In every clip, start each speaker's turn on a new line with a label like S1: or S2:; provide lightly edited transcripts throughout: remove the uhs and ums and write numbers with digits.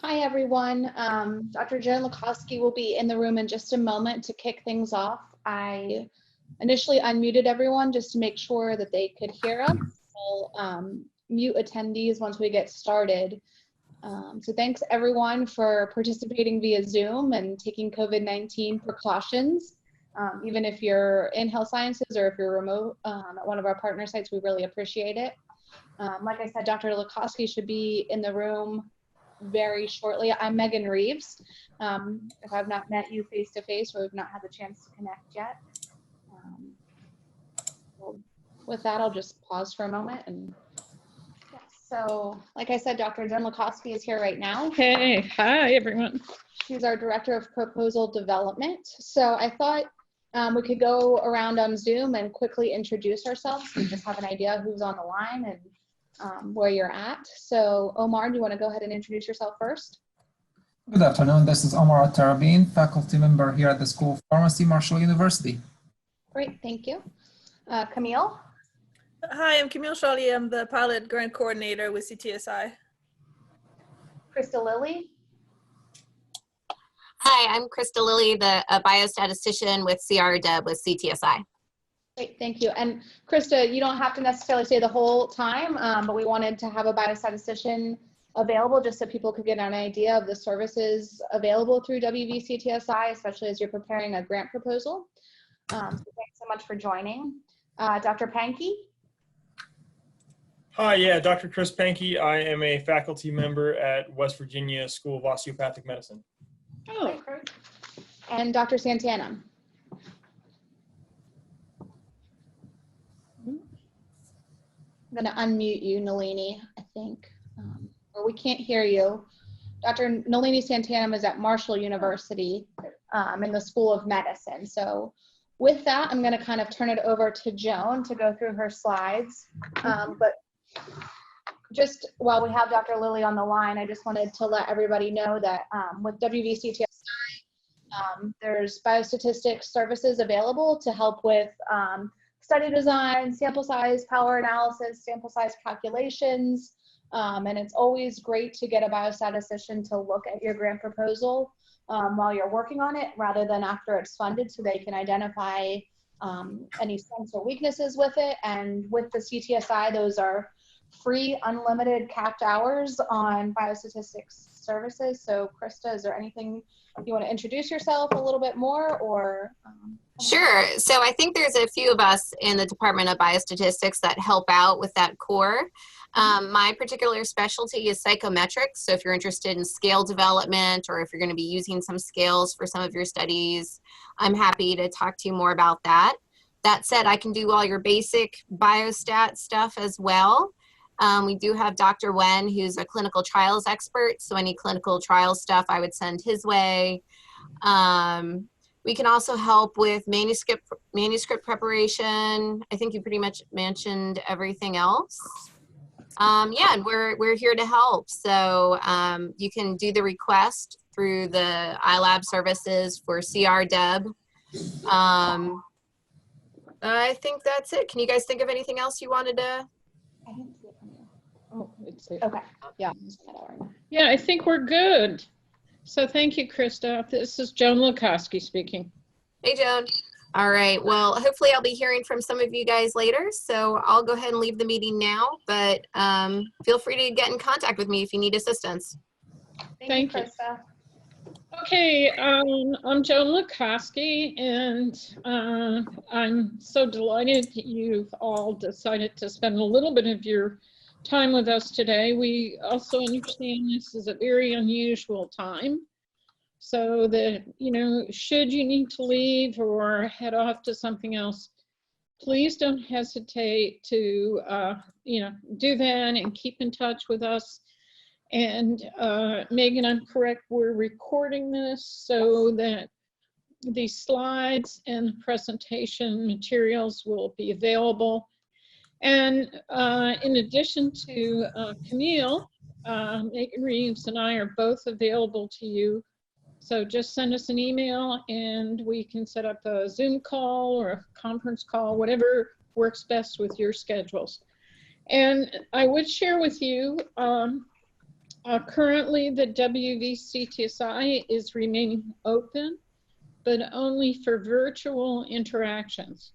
S1: Hi, everyone. Dr. Joan Lakoski will be in the room in just a moment to kick things off. I initially unmuted everyone just to make sure that they could hear us. I'll mute attendees once we get started. So thanks everyone for participating via Zoom and taking COVID-19 precautions. Even if you're in health sciences or if you're remote at one of our partner sites, we really appreciate it. Like I said, Dr. Lakoski should be in the room very shortly. I'm Megan Reeves. If I've not met you face to face or we've not had the chance to connect yet. Well, with that, I'll just pause for a moment. And yeah, so like I said, Dr. Joan Lakoski is here right now.
S2: Hey, hi everyone.
S1: She's our Director of Proposal Development. So I thought we could go around on Zoom and quickly introduce ourselves so you just have an idea who's on the line and where you're at. So Omar, do you want to go ahead and introduce yourself first?
S3: Good afternoon, this is Omar At-Tarabin, faculty member here at the School of Pharmacy, Marshall University.
S1: Great, thank you. Camille?
S4: Hi, I'm Camille Shawley. I'm the pilot grant coordinator with CTSI.
S1: Krista Lilly?
S5: Hi, I'm Krista Lilly, the biostatistician with CRDEB with CTSI.
S1: Great, thank you. And Krista, you don't have to necessarily stay the whole time, but we wanted to have a biostatistician available just so people could get an idea of the services available through WVCTSI, especially as you're preparing a grant proposal. So thanks so much for joining. Dr. Pankey?
S6: Hi, yeah, Dr. Chris Pankey. I am a faculty member at West Virginia School of Osteopathic Medicine.
S2: Oh,
S1: Great. And Dr. Santana? I'm going to unmute you, Nalini, I think, or we can't hear you. Dr. Nalini Santana is at Marshall University in the School of Medicine. So with that, I'm going to kind of turn it over to Joan to go through her slides. But just while we have Dr. Lilly on the line, I just wanted to let everybody know that with WVCTSI, there's biostatistics services available to help with study design, sample size, power analysis, sample size calculations. And it's always great to get a biostatistician to look at your grant proposal while you're working on it rather than after it's funded, so they can identify any strengths or weaknesses with it. And with the CTSI, those are free, unlimited, capped hours on biostatistics services. So Krista, is there anything you want to introduce yourself a little bit more, or?
S5: Sure. So I think there's a few of us in the Department of Biostatistics that help out with that core. My particular specialty is psychometrics. So if you're interested in scale development, or if you're going to be using some scales for some of your studies, I'm happy to talk to you more about that. That said, I can do all your basic biostat stuff as well. We do have Dr. Wen, who's a clinical trials expert. So any clinical trial stuff I would send his way. We can also help with manuscript preparation. I think you pretty much mentioned everything else. Yeah, and we're here to help. So you can do the request through the iLab services for CRDEB. I think that's it. Can you guys think of anything else you wanted to?
S1: I didn't see it from you.
S2: oh, it's there.
S1: Okay, yeah.
S2: Yeah, I think we're good. So thank you, Krista. This is Joan Lakoski speaking.
S5: Hey, Joan. All right. Well, hopefully I'll be hearing from some of you guys later. So I'll go ahead and leave the meeting now, but feel free to get in contact with me if you need assistance.
S1: Thank you,
S2: Thank you.
S1: Krista.
S2: Okay, I'm Joan Lakoski, and I'm so delighted you've all decided to spend a little bit of your time with us today. We also understand this is a very unusual time, so that, you know, should you need to leave or head off to something else, please don't hesitate to, you know, do that and keep in touch with us. And Megan, I'm correct, we're recording this so that the slides and the presentation materials will be available. And in addition to Camille, Megan Reeves and I are both available to you. So just send us an email and we can set up a Zoom call or a conference call, whatever works best with your schedules. And I would share with you Currently, the WVCTSI is remaining open, but only for virtual interactions.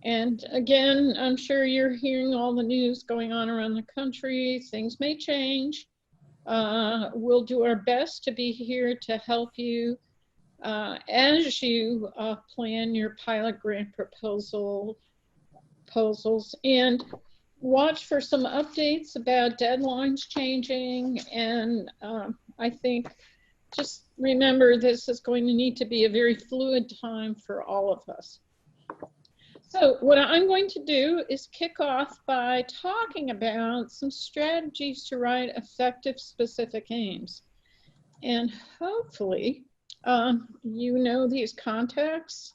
S2: And again, I'm sure you're hearing all the news going on around the country. Things may change. We'll do our best to be here to help you as you plan your pilot grant proposals, and watch for some updates about deadlines changing. And I think just remember, this is going to need to be a very fluid time for all of us. So what I'm going to do is kick off by talking about some strategies to write effective specific aims. And hopefully you know these contacts.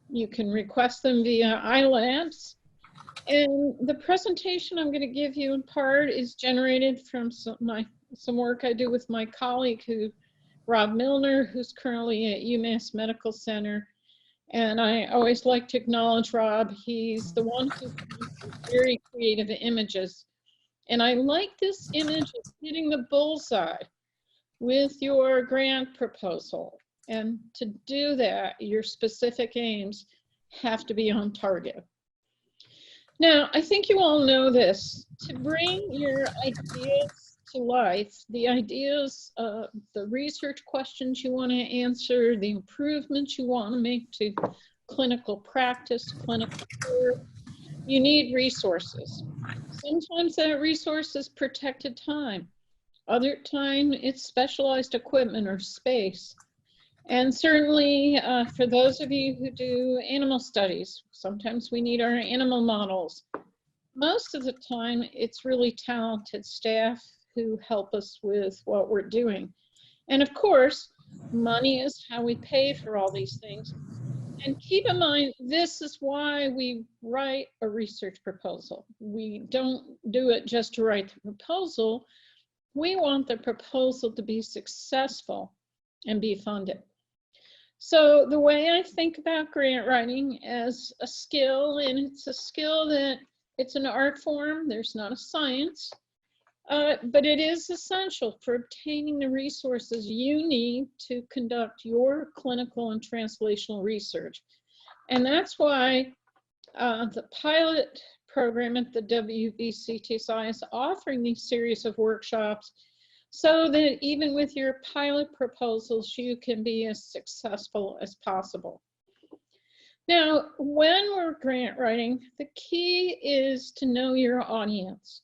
S2: You can request them via iLabs. And the presentation I'm going to give you in part is generated from some work I do with my colleague, Rob Milner, who's currently at UMass Medical Center. And I always like to acknowledge Rob. He's the one who creates very creative images. And I like this image of hitting the bullseye with your grant proposal. And to do that, your specific aims have to be on target. Now, I think you all know this. To bring your ideas to life, the ideas, the research questions you want to answer, the improvements you want to make to clinical practice, clinical care, you need resources. Sometimes that resource is protected time. Other time it's specialized equipment or space. And certainly for those of you who do animal studies, sometimes we need our animal models. Most of the time, it's really talented staff who help us with what we're doing. And of course, money is how we pay for all these things. And keep in mind, this is why we write a research proposal. We don't do it just to write the proposal. We want the proposal to be successful and be funded. So the way I think about grant writing as a skill, and it's a skill that it's an art form, there's not a science, but it is essential for obtaining the resources you need to conduct your clinical and translational research. And that's why the pilot program at the WVCTSI is offering these series of workshops, so that even with your pilot proposals, you can be as successful as possible. Now, when we're grant writing, the key is to know your audience.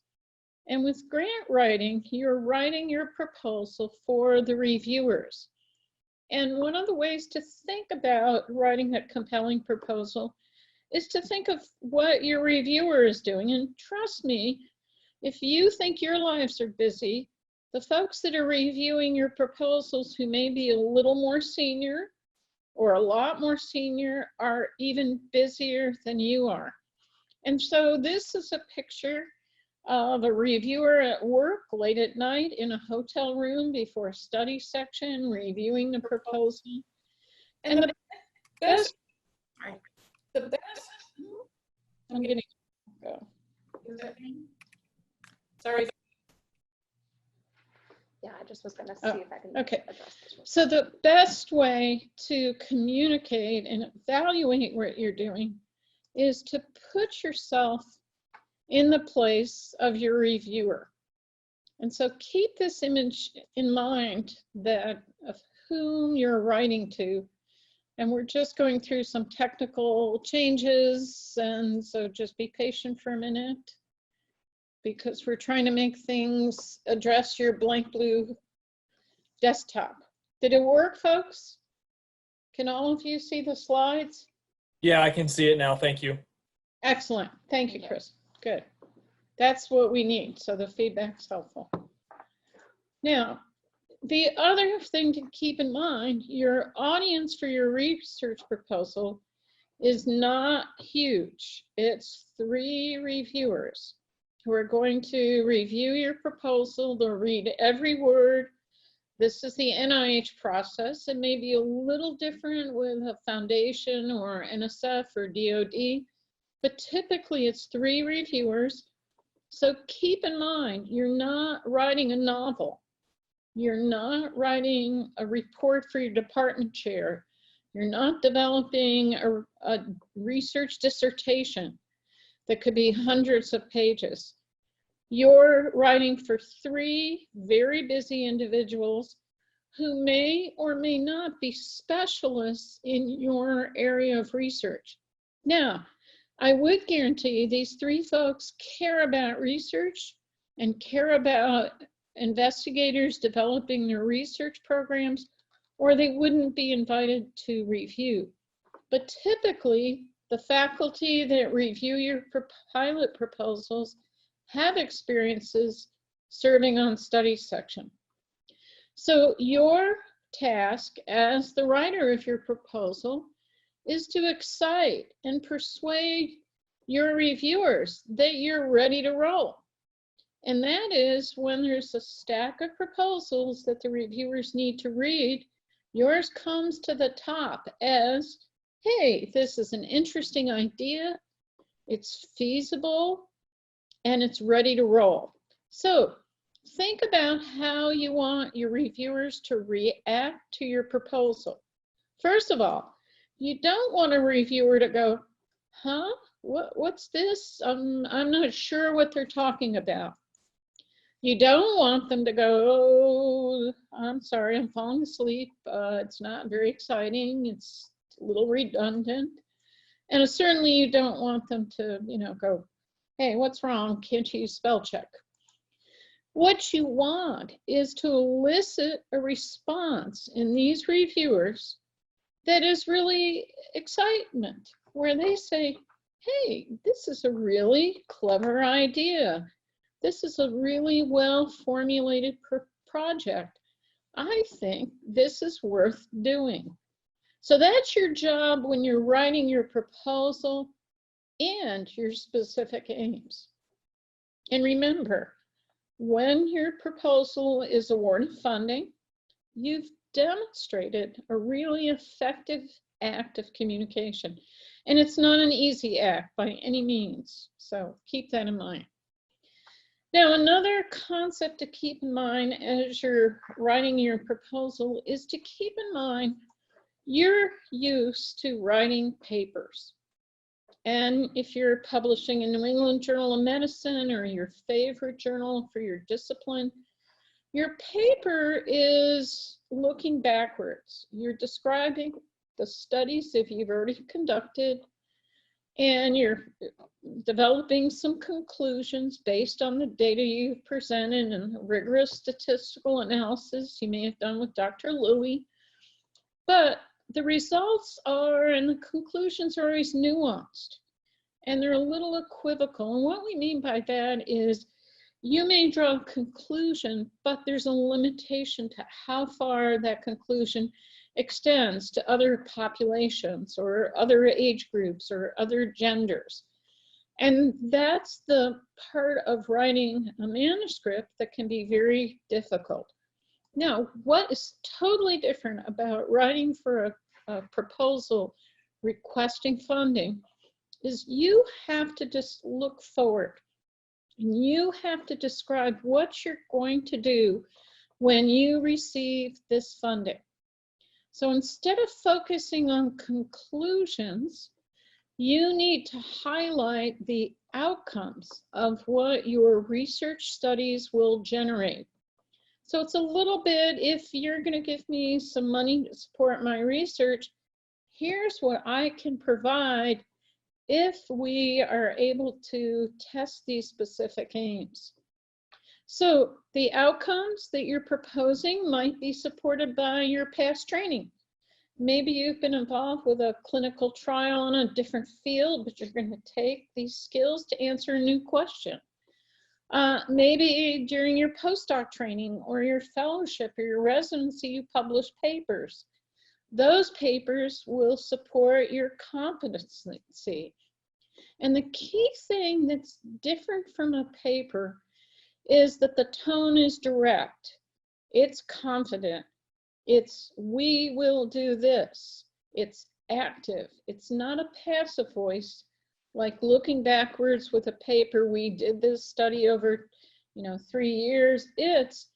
S2: And with grant writing, you're writing your proposal for the reviewers. And one of the ways to think about writing a compelling proposal is to think of what your reviewer is doing. And trust me, if you think your lives are busy, the folks that are reviewing your proposals who may be a little more senior or a lot more senior are even busier than you are. And so this is a picture of a reviewer at work late at night in a hotel room before a study section reviewing the proposal. And the best, I'm getting, go. Sorry.
S1: Yeah, I just was going to see if I can address this.
S2: So the best way to communicate and evaluate what you're doing is to put yourself in the place of your reviewer. And so keep this image in mind, that of whom you're writing to. And we're just going through some technical changes, and so just be patient for a minute, because we're trying to make things address your blank blue desktop. Did it work, folks? Can all of you see the slides?
S6: Yeah, I can see it now. Thank you.
S2: Excellent. Thank you, Chris. Good. That's what we need. So the feedback's helpful. Now, the other thing to keep in mind, your audience for your research proposal is not huge. It's 3 reviewers who are going to review your proposal. They'll read every word. This is the NIH process. It may be a little different with a foundation or NSF or DOD, but typically it's 3 reviewers. So keep in mind, you're not writing a novel. You're not writing a report for your department chair. You're not developing a research dissertation that could be hundreds of pages. You're writing for 3 very busy individuals who may or may not be specialists in your area of research. Now, I would guarantee these 3 folks care about research and care about investigators developing their research programs, or they wouldn't be invited to review. But typically, the faculty that review your pilot proposals have experiences serving on study section. So your task as the writer of your proposal is to excite and persuade your reviewers that you're ready to roll. And that is when there's a stack of proposals that the reviewers need to read, yours comes to the top as, hey, this is an interesting idea, it's feasible, and it's ready to roll. So think about how you want your reviewers to react to your proposal. First of all, you don't want a reviewer to go, huh, what's this? I'm not sure what they're talking about. You don't want them to go, oh, I'm sorry, I'm falling asleep. It's not very exciting. It's a little redundant. And certainly you don't want them to, go, hey, what's wrong? Can't you spell check? What you want is to elicit a response in these reviewers that is really excitement, where they say, hey, this is a really clever idea. This is a really well-formulated project. I think this is worth doing. So that's your job when you're writing your proposal and your specific aims. And remember, when your proposal is awarded funding, you've demonstrated a really effective act of communication. And it's not an easy act by any means. So keep that in mind. Now, another concept to keep in mind as you're writing your proposal is to keep in mind you're used to writing papers. And if you're publishing in New England Journal of Medicine or your favorite journal for your discipline, your paper is looking backwards. You're describing the studies that you've already conducted, and you're developing some conclusions based on the data you've presented and rigorous statistical analysis you may have done with Dr. Louie. But the results are, and the conclusions are always nuanced, and they're a little equivocal. And what we mean by that is you may draw a conclusion, but there's a limitation to how far that conclusion extends to other populations or other age groups or other genders. And that's the part of writing a manuscript that can be very difficult. Now, what is totally different about writing for a proposal requesting funding is you have to just look forward. And you have to describe what you're going to do when you receive this funding. So instead of focusing on conclusions, you need to highlight the outcomes of what your research studies will generate. So it's a little bit, if you're going to give me some money to support my research, here's what I can provide if we are able to test these specific aims. So the outcomes that you're proposing might be supported by your past training. Maybe you've been involved with a clinical trial in a different field, but you're going to take these skills to answer a new question. Maybe during your postdoc training or your fellowship or your residency, you publish papers. Those papers will support your competency. And the key thing that's different from a paper is that the tone is direct. It's confident. It's, we will do this. It's active. It's not a passive voice, like looking backwards with a paper. We did this study over, 3 years. It's,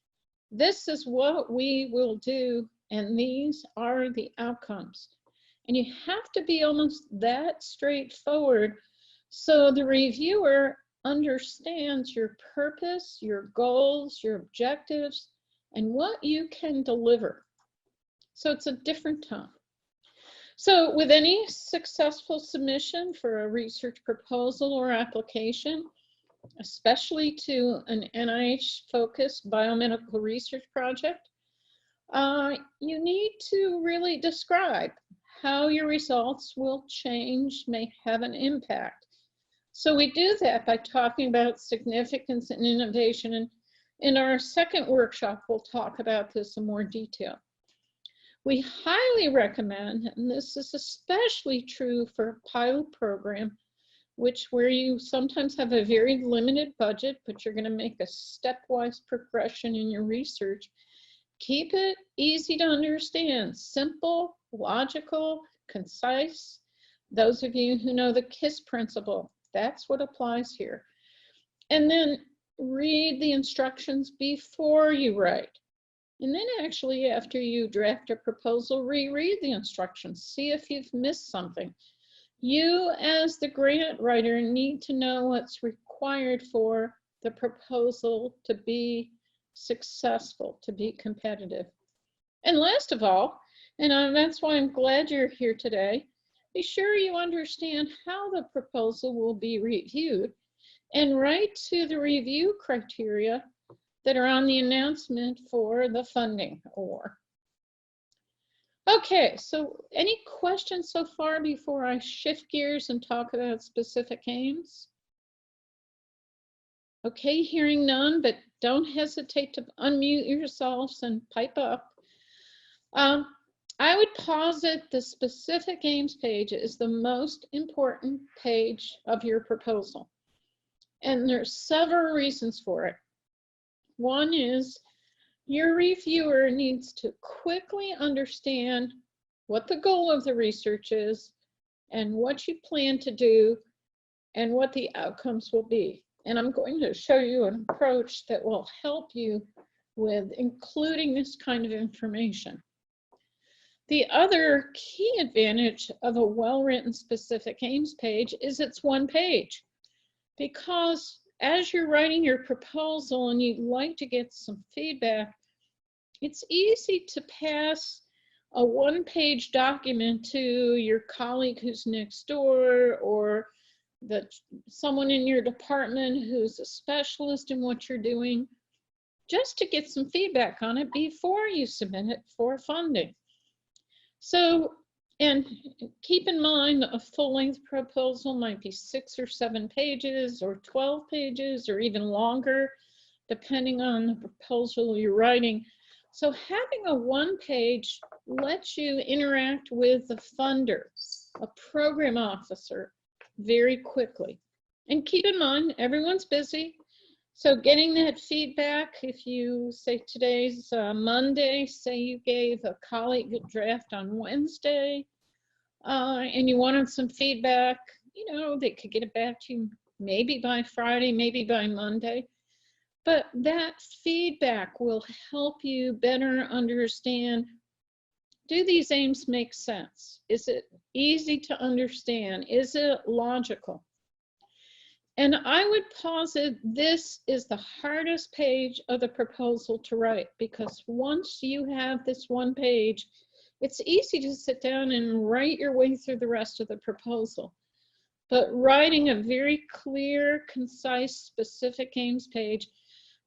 S2: This is what we will do, and these are the outcomes. And you have to be almost that straightforward so the reviewer understands your purpose, your goals, your objectives, and what you can deliver. So it's a different tone. So with any successful submission for a research proposal or application, especially to an NIH-focused biomedical research project, you need to really describe how your results will change, may have an impact. So we do that by talking about significance and innovation. And in our second workshop, we'll talk about this in more detail. We highly recommend, and this is especially true for a pilot program, where you sometimes have a very limited budget, but you're going to make a stepwise progression in your research. Keep it easy to understand, simple, logical, concise. Those of you who know the KISS principle, that's what applies here. And then read the instructions before you write. And then actually, after you draft a proposal, reread the instructions, see if you've missed something. You, as the grant writer, need to know what's required for the proposal to be successful, to be competitive. And last of all, and that's why I'm glad you're here today, be sure you understand how the proposal will be reviewed and write to the review criteria that are on the announcement for the funding award. Okay, so any questions so far before I shift gears and talk about specific aims? Okay, hearing none, but don't hesitate to unmute yourselves and pipe up. I would posit the specific aims page is the most important page of your proposal. And there's several reasons for it. One is your reviewer needs to quickly understand what the goal of the research is and what you plan to do and what the outcomes will be. And I'm going to show you an approach that will help you with including this kind of information. The other key advantage of a well-written specific aims page is it's one page, because as you're writing your proposal and you'd like to get some feedback, it's easy to pass a one-page document to your colleague who's next door, or someone in your department who's a specialist in what you're doing, just to get some feedback on it before you submit it for funding. So, and keep in mind, a full-length proposal might be 6 or 7 pages or 12 pages or even longer, depending on the proposal you're writing. So having a one-page lets you interact with the funder, a program officer, very quickly. And keep in mind, everyone's busy. So getting that feedback, if you say today's Monday, say you gave a colleague a draft on Wednesday, and you wanted some feedback, you know, they could get it back to you maybe by Friday, maybe by Monday. But that feedback will help you better understand, do these aims make sense? Is it easy to understand? Is it logical? And I would posit this is the hardest page of the proposal to write, because once you have this one page, it's easy to sit down and write your way through the rest of the proposal. But writing a very clear, concise, specific aims page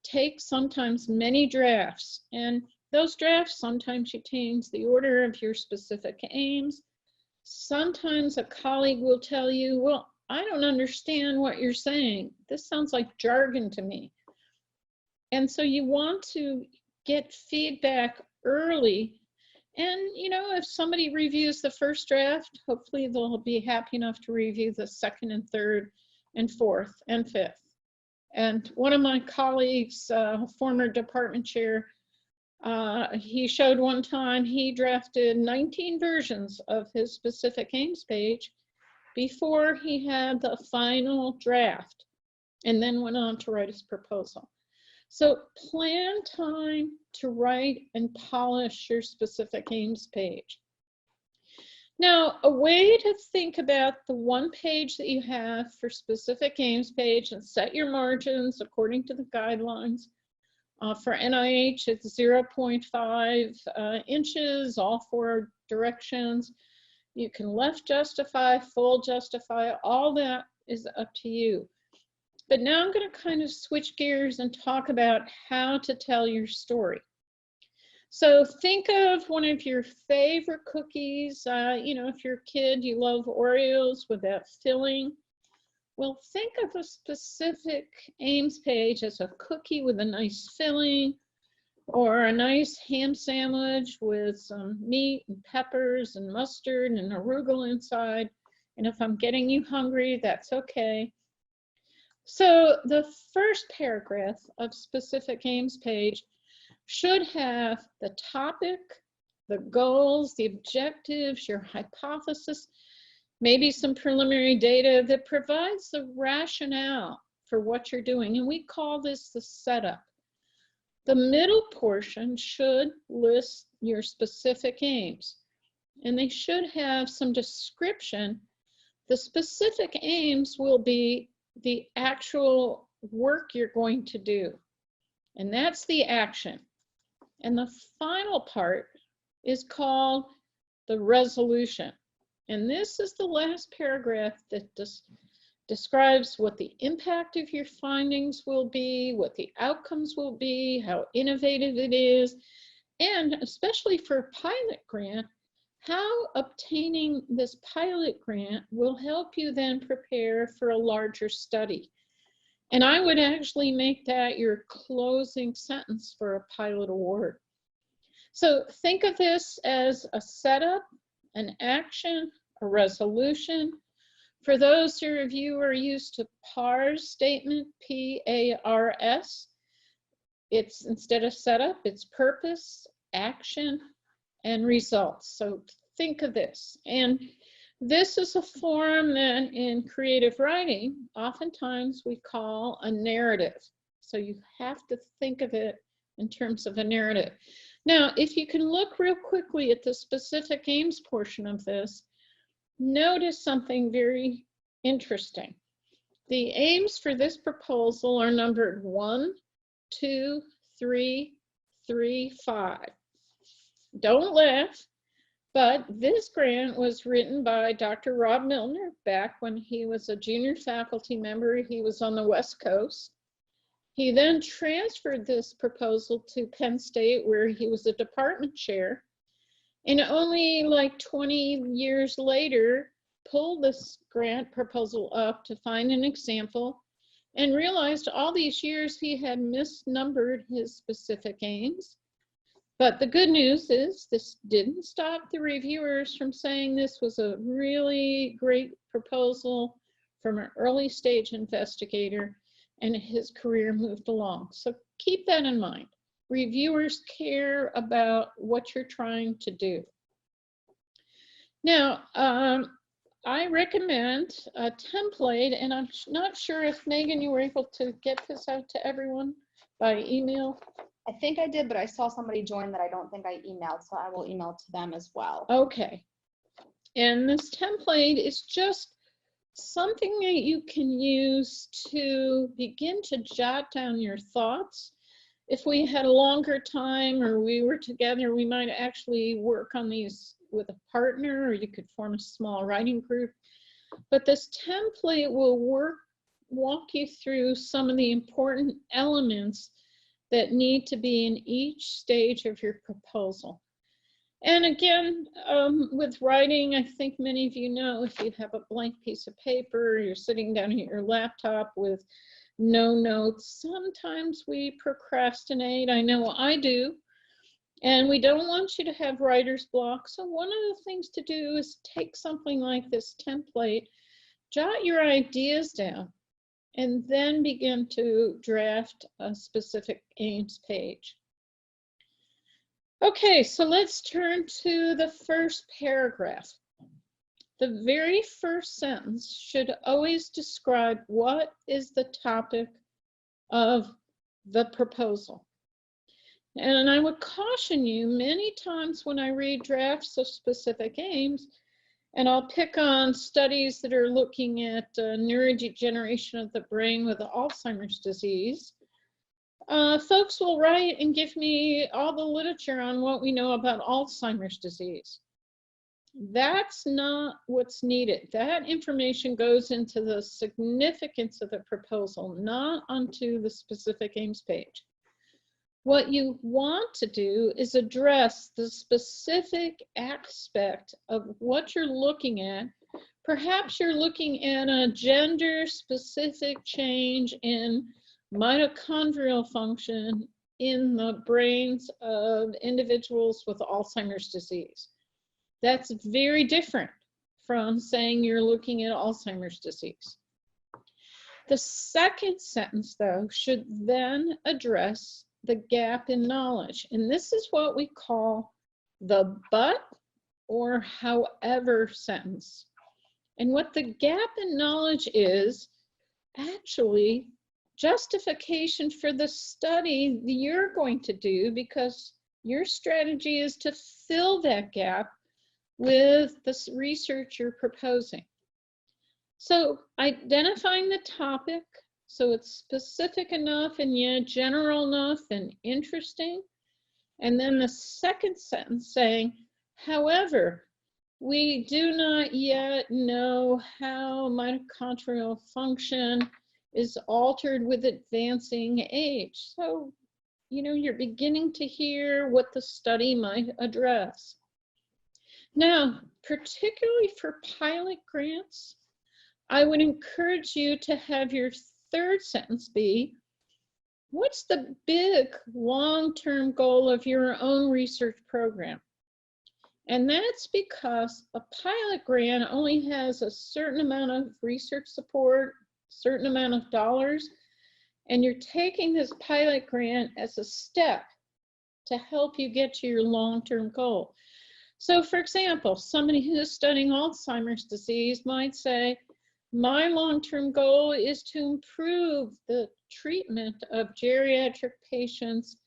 S2: takes sometimes many drafts. And those drafts sometimes change the order of your specific aims. Sometimes a colleague will tell you, well, I don't understand what you're saying. This sounds like jargon to me. And so you want to get feedback early. And, you know, if somebody reviews the first draft, hopefully they'll be happy enough to review the second and third and fourth and fifth. And one of my colleagues, former department chair, he showed one time he drafted 19 versions of his specific aims page before he had the final draft, and then went on to write his proposal. So plan time to write and polish your specific aims page. Now, a way to think about the one page that you have for specific aims page and set your margins according to the guidelines. For NIH, it's 0.5 inches, all 4 directions. You can left justify, full justify, all that is up to you. But now I'm going to kind of switch gears and talk about how to tell your story. So think of one of your favorite cookies. You know, if you're a kid, you love Oreos with that filling. Well, think of a specific aims page as a cookie with a nice filling, or a nice ham sandwich with some meat and peppers and mustard and arugula inside. And if I'm getting you hungry, that's okay. So the first paragraph of specific aims page should have the topic, the goals, the objectives, your hypothesis, maybe some preliminary data that provides the rationale for what you're doing. And we call this the setup. The middle portion should list your specific aims, and they should have some description. The specific aims will be the actual work you're going to do, and that's the action. And the final part is called the resolution. And this is the last paragraph that describes what the impact of your findings will be, what the outcomes will be, how innovative it is, and especially for a pilot grant, how obtaining this pilot grant will help you then prepare for a larger study. And I would actually make that your closing sentence for a pilot award. So think of this as a setup, an action, a resolution. For those of you who are used to PARS statement, P-A-R-S, it's instead of setup, it's purpose, action, and results. So think of this. And this is a form that in creative writing, oftentimes we call a narrative. So you have to think of it in terms of a narrative. Now, if you can look real quickly at the specific aims portion of this, notice something very interesting. The aims for this proposal are numbered 1, 2, 3, 3, 5. Don't laugh, but this grant was written by Dr. Rob Milner back when he was a junior faculty member. He was on the West Coast. He then transferred this proposal to Penn State, where he was a department chair, and only like 20 years later, pulled this grant proposal up to find an example and realized all these years he had misnumbered his specific aims. But the good news is this didn't stop the reviewers from saying this was a really great proposal from an early stage investigator, and his career moved along. So keep that in mind. Reviewers care about what you're trying to do. Now, I recommend a template, and I'm not sure if Megan, you were able to get this out to everyone by email.
S1: I think I did, but I saw somebody join that I don't think I emailed, so I will email to them as well.
S2: Okay. And this template is just something that you can use to begin to jot down your thoughts. If we had a longer time or we were together, we might actually work on these with a partner, or you could form a small writing group. But this template will walk you through some of the important elements that need to be in each stage of your proposal. And again, with writing, I think many of you know, if you have a blank piece of paper, you're sitting down at your laptop with no notes, sometimes we procrastinate. I know I do. And we don't want you to have writer's block. So one of the things to do is take something like this template, jot your ideas down, and then begin to draft a specific aims page. Okay, so let's turn to the first paragraph. The very first sentence should always describe what is the topic of the proposal. And I would caution you many times when I read drafts of specific aims, and I'll pick on studies that are looking at neurodegeneration of the brain with Alzheimer's disease. Folks will write and give me all the literature on what we know about Alzheimer's disease. That's not what's needed. That information goes into the significance of the proposal, not onto the specific aims page. What you want to do is address the specific aspect of what you're looking at. Perhaps you're looking at a gender-specific change in mitochondrial function in the brains of individuals with Alzheimer's disease. That's very different from saying you're looking at Alzheimer's disease. The second sentence, though, should then address the gap in knowledge. And this is what we call the but or however sentence. And what the gap in knowledge is actually justification for the study that you're going to do, because your strategy is to fill that gap with the research you're proposing. So identifying the topic, so it's specific enough and yet general enough and interesting. And then the second sentence saying, however, we do not yet know how mitochondrial function is altered with advancing age. So, you know, you're beginning to hear what the study might address. Now, particularly for pilot grants, I would encourage you to have your third sentence be, what's the big long-term goal of your own research program? And that's because a pilot grant only has a certain amount of research support, certain amount of dollars, and you're taking this pilot grant as a step to help you get to your long-term goal. So for example, somebody who's studying Alzheimer's disease might say, my long-term goal is to improve the treatment of geriatric patients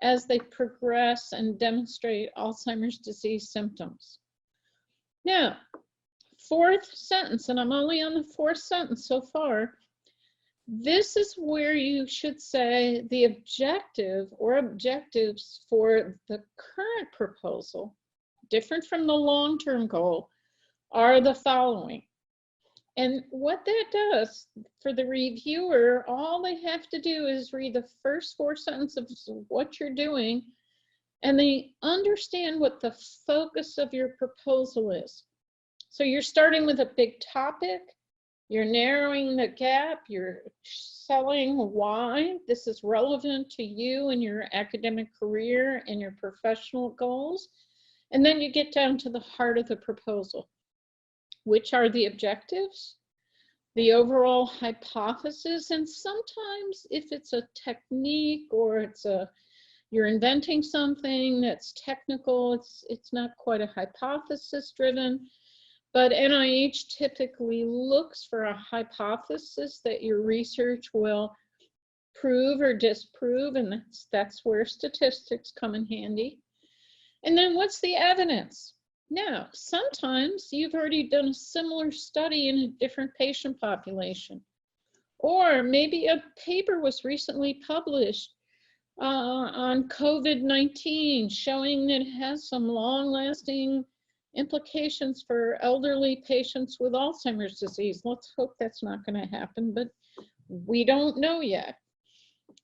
S2: as they progress and demonstrate Alzheimer's disease symptoms. Now, fourth sentence, and I'm only on the fourth sentence so far, this is where you should say the objective or objectives for the current proposal, different from the long-term goal, are the following. And what that does for the reviewer, all they have to do is read the first four sentences of what you're doing, and they understand what the focus of your proposal is. So you're starting with a big topic, you're narrowing the gap, you're selling why this is relevant to you and your academic career and your professional goals. And then you get down to the heart of the proposal. Which are the objectives, the overall hypothesis, and sometimes if it's a technique or you're inventing something that's technical, it's not quite a hypothesis driven, but NIH typically looks for a hypothesis that your research will prove or disprove, and that's where statistics come in handy. And then what's the evidence? Now, sometimes you've already done a similar study in a different patient population, or maybe a paper was recently published on COVID-19 showing that it has some long-lasting implications for elderly patients with Alzheimer's disease. Let's hope that's not going to happen, but we don't know yet.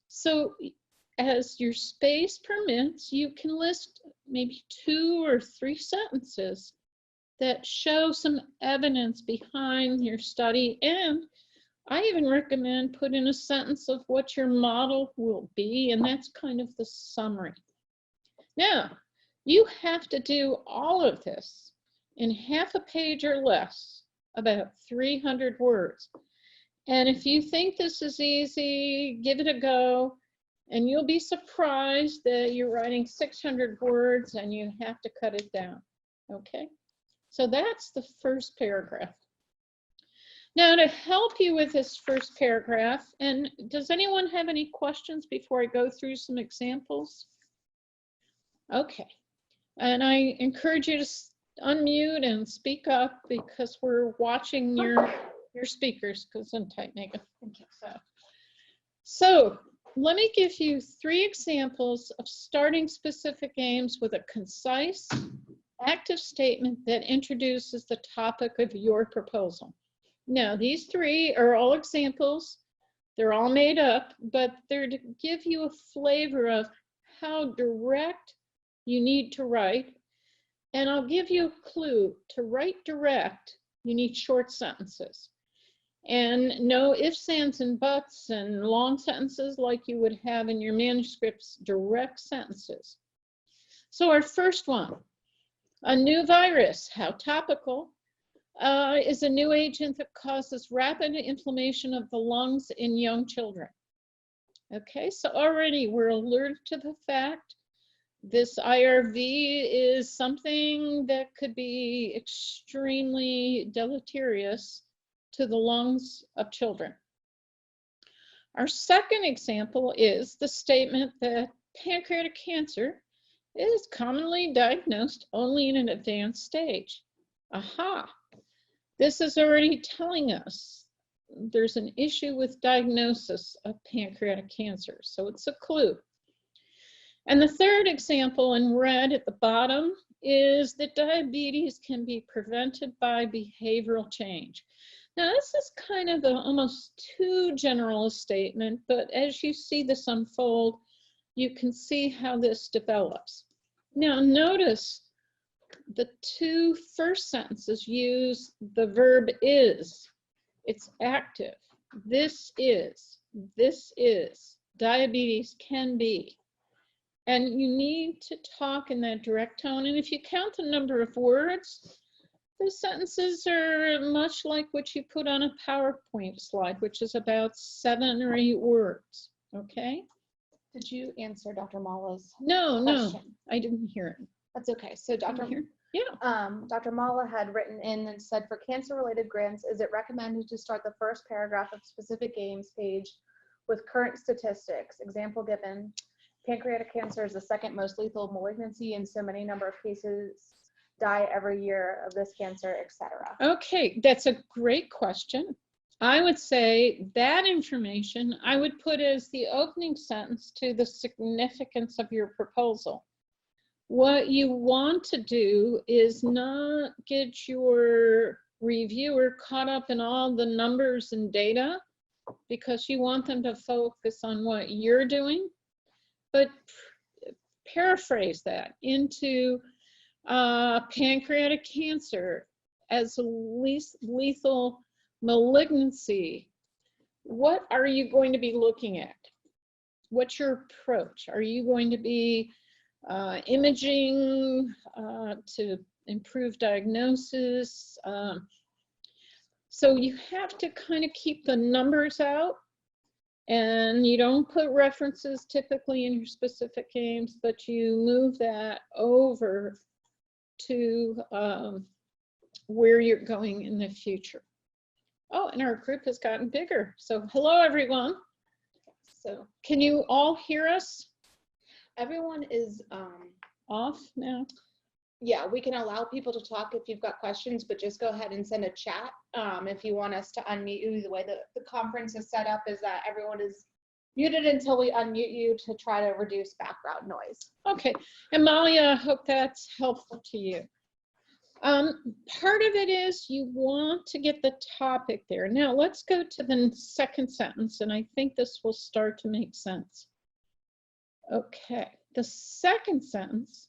S2: So as your space permits, you can list maybe 2 or 3 sentences that show some evidence behind your study. And I even recommend put in a sentence of what your model will be, and that's kind of the summary. Now, you have to do all of this in half a page or less, about 300 words. And if you think this is easy, give it a go. And you'll be surprised that you're writing 600 words and you have to cut it down, okay? So that's the first paragraph. Now, to help you with this first paragraph, and does anyone have any questions before I go through some examples? Okay, and I encourage you to unmute and speak up because we're watching your speakers, because I'm tight, Megan. Thank you. So let me give you 3 examples of starting specific aims with a concise, active statement that introduces the topic of your proposal. Now, these 3 are all examples. They're all made up, but they're to give you a flavor of how direct you need to write. And I'll give you a clue. To write direct, you need short sentences. And no ifs, ands, and buts, and long sentences like you would have in your manuscripts, direct sentences. So our first one, a new virus, how topical, is a new agent that causes rapid inflammation of the lungs in young children. Okay, so already we're alerted to the fact this IRV is something that could be extremely deleterious to the lungs of children. Our second example is the statement that pancreatic cancer is commonly diagnosed only in an advanced stage. Aha! This is already telling us there's an issue with diagnosis of pancreatic cancer, so it's a clue. And the third example in red at the bottom is that diabetes can be prevented by behavioral change. Now, this is kind of almost too general a statement, but as you see this unfold, you can see how this develops. Now, notice the 2 first sentences use the verb is. It's active. This is, diabetes can be. And you need to talk in that direct tone. And if you count the number of words, the sentences are much like what you put on a PowerPoint slide, which is about 7 or 8 words, okay?
S1: Did you answer Dr. Mala's
S2: No,
S1: question?
S2: I didn't hear it.
S1: That's okay. So Dr. Dr. Mala had written in and said, for cancer-related grants, is it recommended to start the first paragraph of specific aims page with current statistics? Example given, pancreatic cancer is the 2nd most lethal malignancy, and so many number of cases die every year of this cancer, etc.
S2: Okay, that's a great question. I would say that information I would put as the opening sentence to the significance of your proposal. What you want to do is not get your reviewer caught up in all the numbers and data, because you want them to focus on what you're doing, but paraphrase that into pancreatic cancer as a lethal malignancy. What are you going to be looking at? What's your approach? Are you going to be imaging to improve diagnosis? So you have to kind of keep the numbers out, and you don't put references typically in your specific aims, but you move that over to where you're going in the future. Oh, and our group has gotten bigger. So hello, everyone. So can you all hear us?
S1: Everyone is
S2: Off now?
S1: yeah, we can allow people to talk if you've got questions, but just go ahead and send a chat if you want us to unmute you. The way the conference is set up is that everyone is muted until we unmute you to try to reduce background noise.
S2: Okay, Amalia, I hope that's helpful to you. Part of it is you want to get the topic there. Now let's go to the second sentence, and I think this will start to make sense. Okay, the second sentence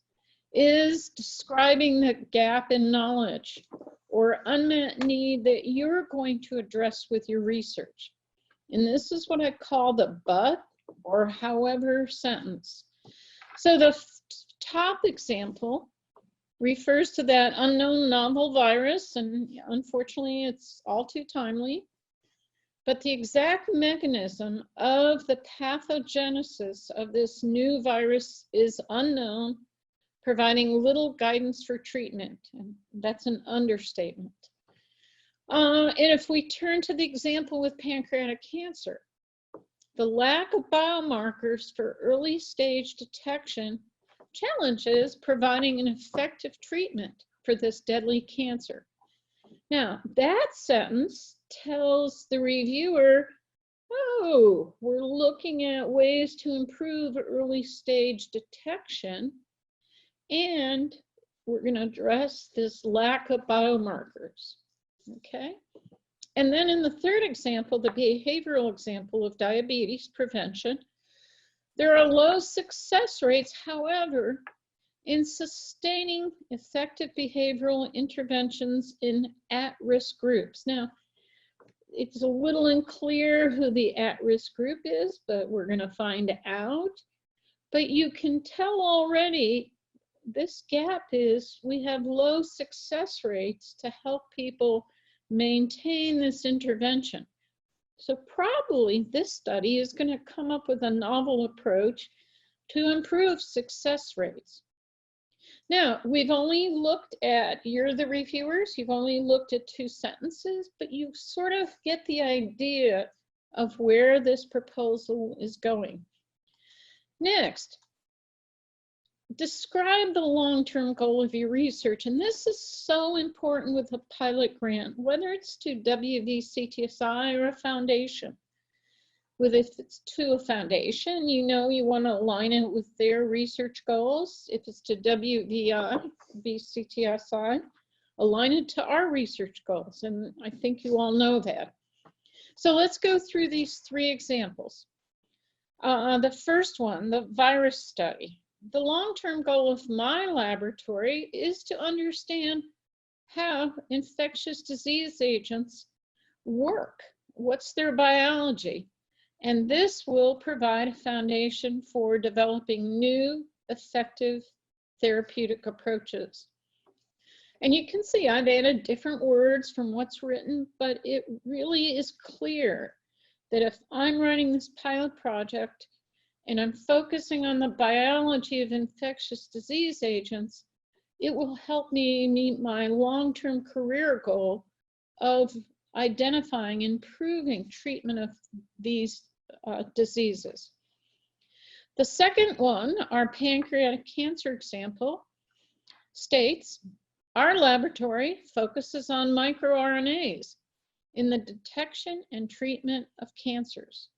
S2: is describing the gap in knowledge or unmet need that you're going to address with your research. And this is what I call the but or however sentence. So the top example refers to that unknown novel virus, and unfortunately it's all too timely, but the exact mechanism of the pathogenesis of this new virus is unknown, providing little guidance for treatment, and that's an understatement. And if we turn to the example with pancreatic cancer, the lack of biomarkers for early stage detection challenges providing an effective treatment for this deadly cancer. Now, that sentence tells the reviewer, oh, we're looking at ways to improve early stage detection, and we're going to address this lack of biomarkers. Okay? And then in the third example, the behavioral example of diabetes prevention, there are low success rates, however, in sustaining effective behavioral interventions in at-risk groups. Now, it's a little unclear who the at-risk group is, but we're going to find out. But you can tell already this gap is we have low success rates to help people maintain this intervention. So probably this study is going to come up with a novel approach to improve success rates. Now, we've only looked at, you're the reviewers, you've only looked at 2 sentences, but you sort of get the idea of where this proposal is going. Next, describe the long-term goal of your research. And this is so important with a pilot grant, whether it's to WVCTSI or a foundation. If it's to a foundation, you know you want to align it with their research goals. If it's to WVCTSI, align it to our research goals. And I think you all know that. So let's go through these 3 examples. The first one, the virus study. The long-term goal of my laboratory is to understand how infectious disease agents work. What's their biology? And this will provide a foundation for developing new, effective therapeutic approaches. And you can see I've added different words from what's written, but it really is clear that if I'm running this pilot project and I'm focusing on the biology of infectious disease agents, it will help me meet my long-term career goal of identifying, improving treatment of these diseases. The second one, our pancreatic cancer example, states, our laboratory focuses on microRNAs in the detection and treatment of cancers.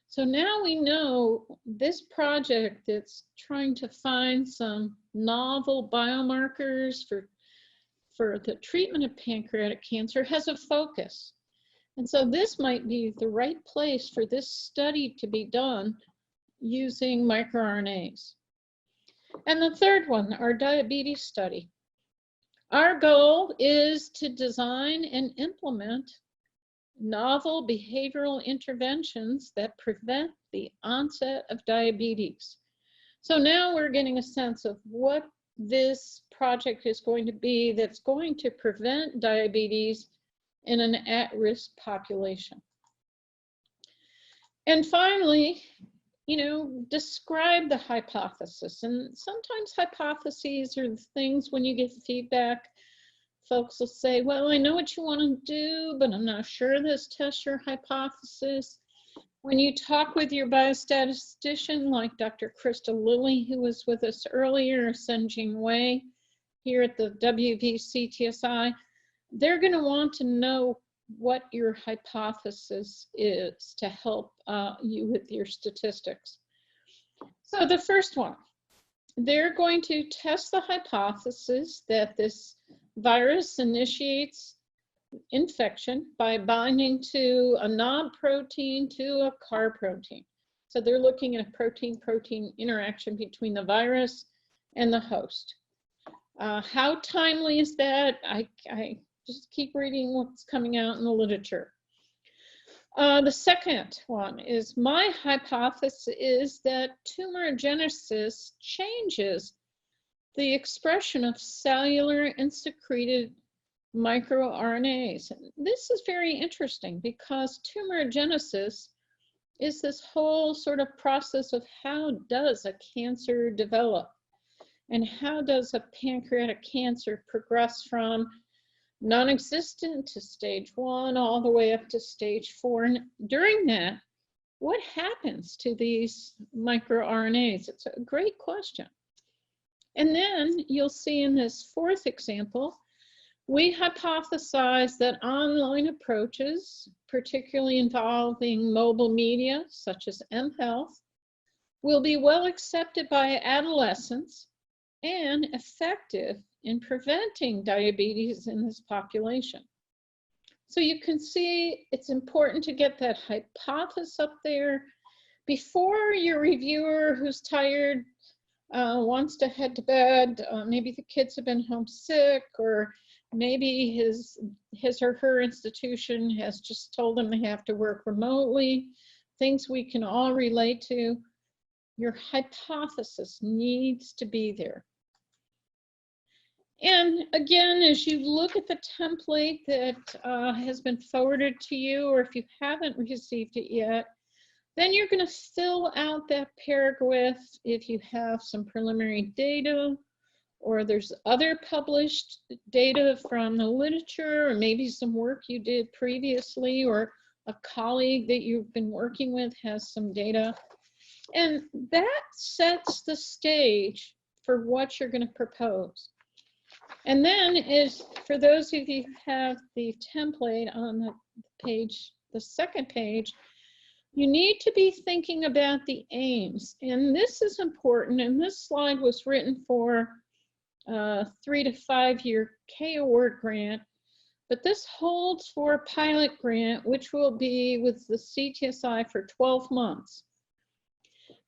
S2: So now we know this project that's trying to find some novel biomarkers for the treatment of pancreatic cancer has a focus. And so this might be the right place for this study to be done using microRNAs. And the third one, our diabetes study. Our goal is to design and implement novel behavioral interventions that prevent the onset of diabetes. So now we're getting a sense of what this project is going to be that's going to prevent diabetes in an at-risk population. And finally, describe the hypothesis. And sometimes hypotheses are the things when you get feedback, folks will say, well, I know what you want to do, but I'm not sure this tests your hypothesis. When you talk with your biostatistician, like Dr. Krista Lilly, who was with us earlier, Senjing Wei, here at the WVCTSI, they're going to want to know what your hypothesis is to help you with your statistics. So the first one, they're going to test the hypothesis that this virus initiates infection by binding to a knob protein to a CAR protein. So they're looking at a protein-protein interaction between the virus and the host. How timely is that? I just keep reading what's coming out in the literature. The second one is my hypothesis is that tumorigenesis changes the expression of cellular and secreted microRNAs. This is very interesting because tumorigenesis is this whole sort of process of how does a cancer develop and how does a pancreatic cancer progress from non-existent to stage 1, all the way up to stage 4. And during that, what happens to these microRNAs? It's a great question. And then you'll see in this 4th example, we hypothesize that online approaches, particularly involving mobile media such as mHealth, will be well accepted by adolescents and effective in preventing diabetes in this population. So you can see it's important to get that hypothesis up there before your reviewer who's tired wants to head to bed. Maybe the kids have been homesick, or maybe his or her institution has just told them they have to work remotely, things we can all relate to. Your hypothesis needs to be there. And again, as you look at the template that has been forwarded to you, or if you haven't received it yet, then you're going to fill out that paragraph if you have some preliminary data, or there's other published data from the literature, or maybe some work you did previously, or a colleague that you've been working with has some data. And that sets the stage for what you're going to propose. And then is, for those of you who have the template on the page, the 2nd page, you need to be thinking about the aims. And this is important, and this slide was written for a 3 to 5 year K award grant, but this holds for a pilot grant, which will be with the CTSI for 12 months.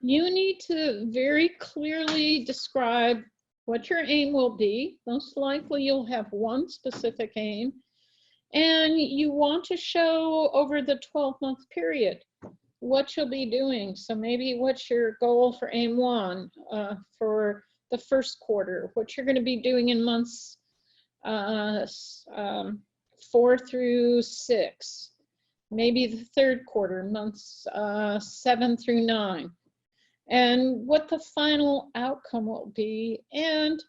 S2: You need to very clearly describe what your aim will be. Most likely you'll have one specific aim, and you want to show over the 12-month period what you'll be doing. So maybe what's your goal for aim 1 for the 1st quarter, what you're going to be doing in months 4 through 6, maybe the 3rd quarter, months 7 through 9. And what the final outcome will be, and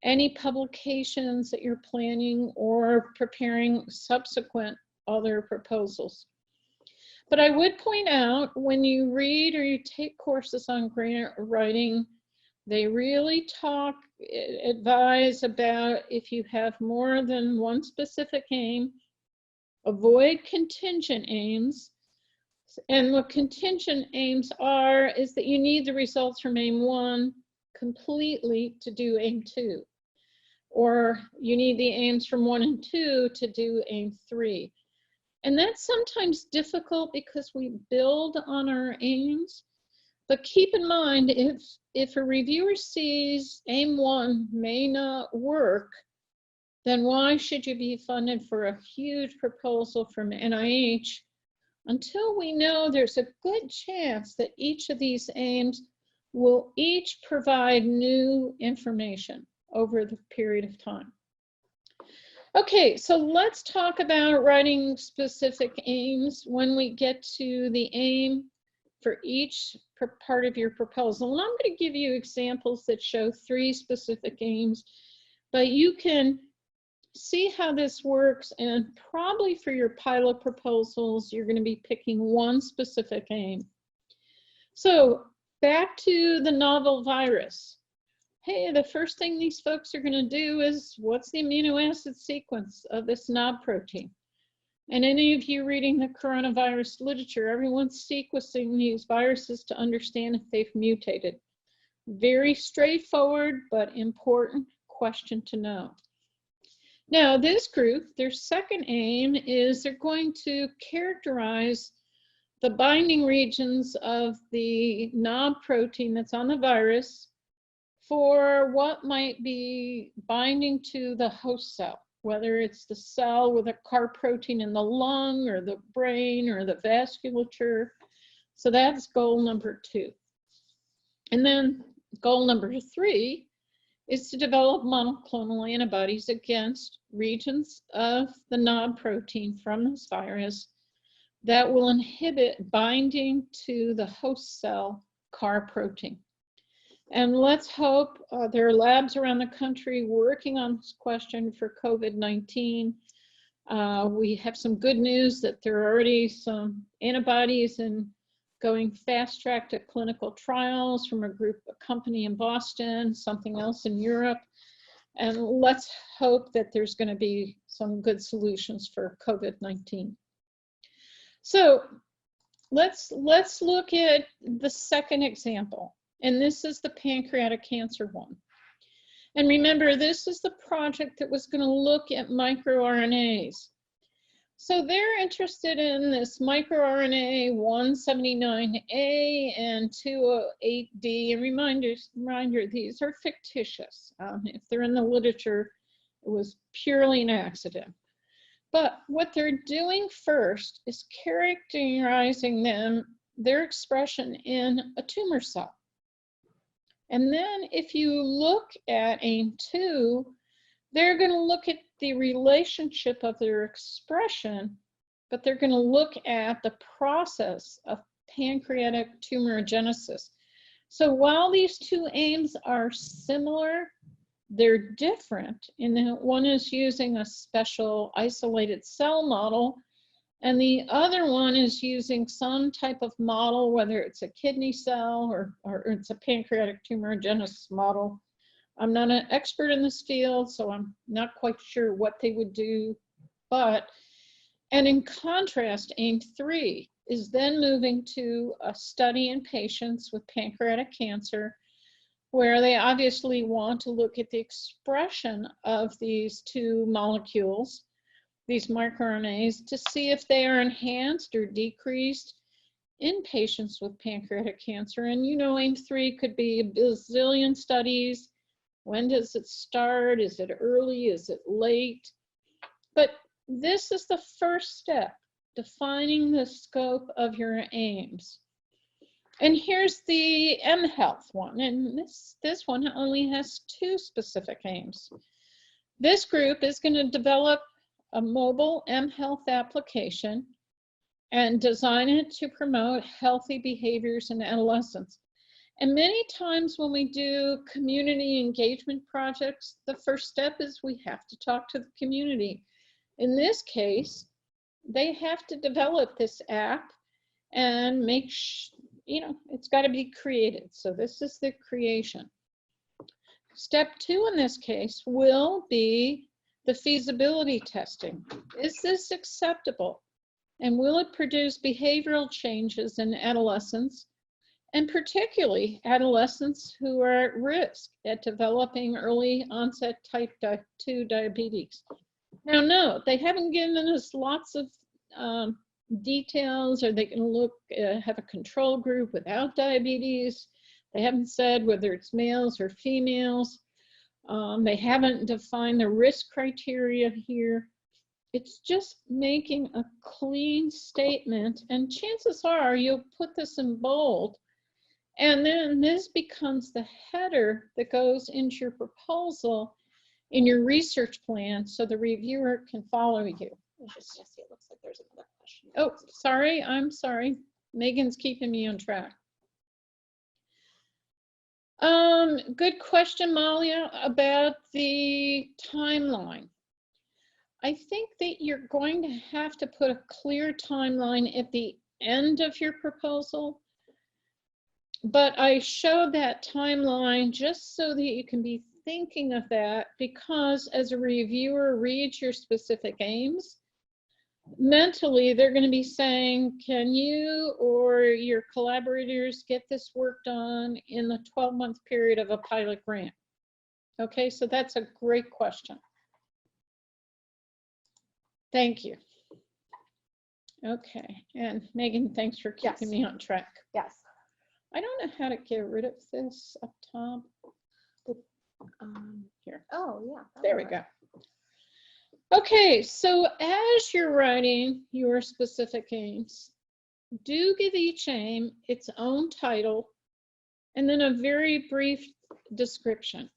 S2: any publications that you're planning or preparing subsequent other proposals. But I would point out, when you read or you take courses on grant writing, they really advise about if you have more than one specific aim, avoid contingent aims. And what contingent aims are is that you need the results from aim 1 completely to do aim 2, or you need the aims from 1 and 2 to do aim 3. And that's sometimes difficult because we build on our aims. But keep in mind, if a reviewer sees aim 1 may not work, then why should you be funded for a huge proposal from NIH until we know there's a good chance that each of these aims will each provide new information over the period of time. Okay, so let's talk about writing specific aims when we get to the aim for each part of your proposal. And I'm going to give you examples that show 3 specific aims, but you can see how this works, and probably for your pilot proposals, you're going to be picking one specific aim. So back to the novel virus. Hey, the first thing these folks are going to do is, what's the amino acid sequence of this knob protein? And any of you reading the coronavirus literature, everyone's sequencing these viruses to understand if they've mutated. Very straightforward, but important question to know. Now, this group, their second aim is they're going to characterize the binding regions of the knob protein that's on the virus for what might be binding to the host cell, whether it's the cell with a CAR protein in the lung or the brain or the vasculature. So that's goal number 2. And then goal number 3 is to develop monoclonal antibodies against regions of the knob protein from this virus that will inhibit binding to the host cell CAR protein. And let's hope there are labs around the country working on this question for COVID-19. We have some good news that there are already some antibodies and going fast track to clinical trials from a company in Boston, something else in Europe. And let's hope that there's going to be some good solutions for COVID-19. So let's look at the second example. And this is the pancreatic cancer one. And remember, this is the project that was going to look at microRNAs. So they're interested in this microRNA 179A and 208D. And reminder, these are fictitious. If they're in the literature, it was purely an accident. But what they're doing first is characterizing their expression in a tumor cell. And then if you look at AIM2, they're going to look at the relationship of their expression, but they're going to look at the process of pancreatic tumorigenesis. So while these two aims are similar, they're different in that one is using a special isolated cell model, and the other one is using some type of model, whether it's a kidney cell or it's a pancreatic tumorigenesis model. I'm not an expert in this field, so I'm not quite sure what they would do. And in contrast, AIM3 is then moving to a study in patients with pancreatic cancer, where they obviously want to look at the expression of these two molecules, these microRNAs, to see if they are enhanced or decreased in patients with pancreatic cancer. And you know, AIM3 could be a bazillion studies. When does it start? Is it early? Is it late? But this is the first step, defining the scope of your aims. And here's the mHealth one, and this one only has two specific aims. This group is going to develop a mobile mHealth application and design it to promote healthy behaviors in adolescents. And many times when we do community engagement projects, the first step is we have to talk to the community. In this case, they have to develop this app and make it's got to be created. So this is the creation. Step 2 in this case will be the feasibility testing. Is this acceptable? And will it produce behavioral changes in adolescents, and particularly adolescents who are at risk at developing early onset type 2 diabetes? Now, no, they haven't given us lots of details. Are they going to look, have a control group without diabetes? They haven't said whether it's males or females. They haven't defined the risk criteria here. It's just making a clean statement, and chances are you'll put this in bold, and then this becomes the header that goes into your proposal in your research plan so the reviewer can follow you.
S1: Jesse, it looks like there's another question.
S2: Oh, sorry, I'm sorry. Megan's keeping me on track. Good question, Malia, about the timeline. I think that you're going to have to put a clear timeline at the end of your proposal, but I showed that timeline just so that you can be thinking of that, because as a reviewer reads your specific aims, mentally they're going to be saying, can you or your collaborators get this work done in the 12-month period of a pilot grant? Okay, so that's a great question. Thank you. Okay, and Megan, thanks for keeping me on track.
S1: Yes.
S2: I don't know how to get rid of this up top. Here.
S1: Oh, yeah.
S2: There we go. Okay, so as you're writing your specific aims, do give each aim its own title and then a very brief description.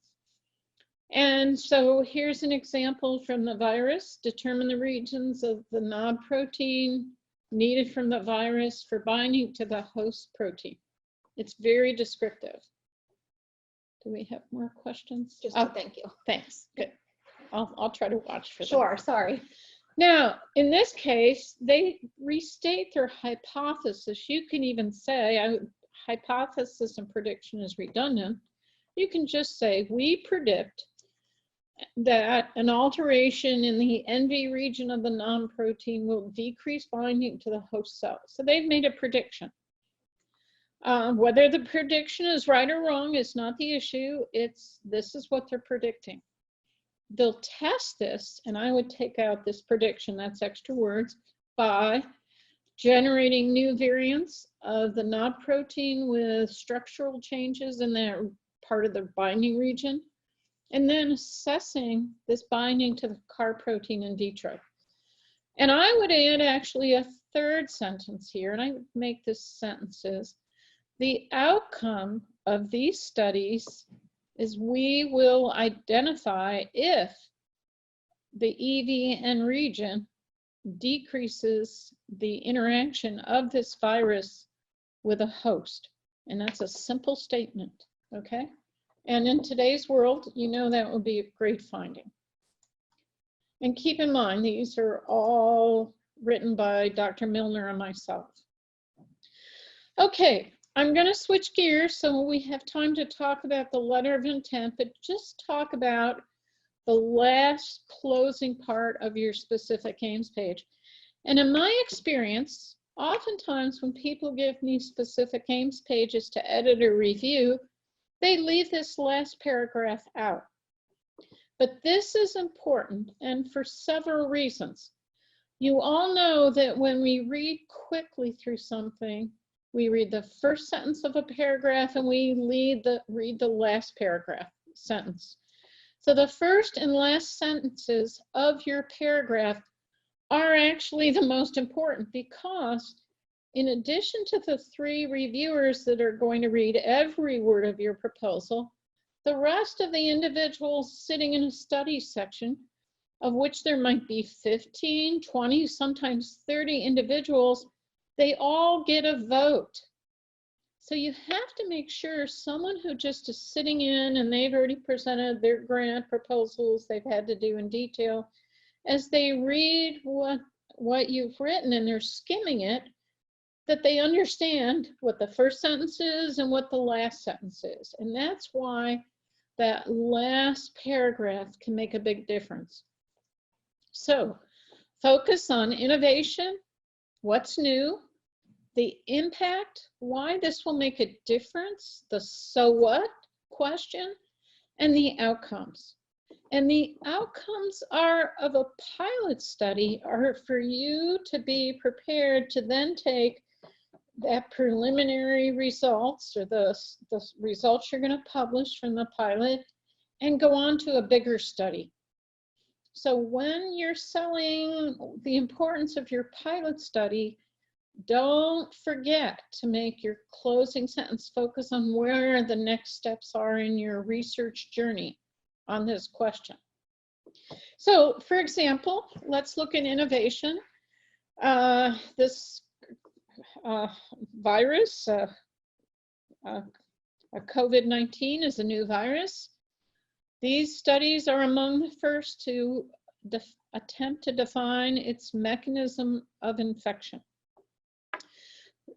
S2: And so here's an example from the virus. Determine the regions of the knob protein needed from the virus for binding to the host protein. It's very descriptive. Do we have more questions?
S1: Just
S2: Oh,
S1: thank you.
S2: thanks. Good. I'll try to watch for them.
S1: Sure, sorry.
S2: Now, in this case, they restate their hypothesis. You can even say, hypothesis and prediction is redundant. You can just say, we predict that an alteration in the NV region of the non-protein will decrease binding to the host cell. So they've made a prediction. Whether the prediction is right or wrong is not the issue. This is what they're predicting. They'll test this, and I would take out this prediction, that's extra words, by generating new variants of the NOD protein with structural changes in that part of the binding region, and then assessing this binding to the CAR protein in vitro. And I would add actually a third sentence here, and I would make this sentences. The outcome of these studies is we will identify if the EVN region decreases the interaction of this virus with a host. And that's a simple statement, okay? And in today's world, you know that would be a great finding. And keep in mind, these are all written by Dr. Milner and myself. Okay, I'm going to switch gears so we have time to talk about the letter of intent, but just talk about the last closing part of your specific aims page. And in my experience, oftentimes when people give me specific aims pages to edit or review, they leave this last paragraph out. But this is important, and for several reasons. You all know that when we read quickly through something, we read the first sentence of a paragraph and we read the last paragraph sentence. So the first and last sentences of your paragraph are actually the most important, because in addition to the 3 reviewers that are going to read every word of your proposal, the rest of the individuals sitting in a study section, of which there might be 15, 20, sometimes 30 individuals, they all get a vote. So you have to make sure someone who just is sitting in and they've already presented their grant proposals they've had to do in detail, as they read what you've written and they're skimming it, that they understand what the first sentence is and what the last sentence is. And that's why that last paragraph can make a big difference. So focus on innovation, what's new, the impact, why this will make a difference, the so what question, and the outcomes. And the outcomes of a pilot study are for you to be prepared to then take that preliminary results, or the results you're going to publish from the pilot, and go on to a bigger study. So when you're selling the importance of your pilot study, don't forget to make your closing sentence focus on where the next steps are in your research journey on this question. So for example, let's look at innovation. This virus, COVID-19 is a new virus. These studies are among the first to attempt to define its mechanism of infection.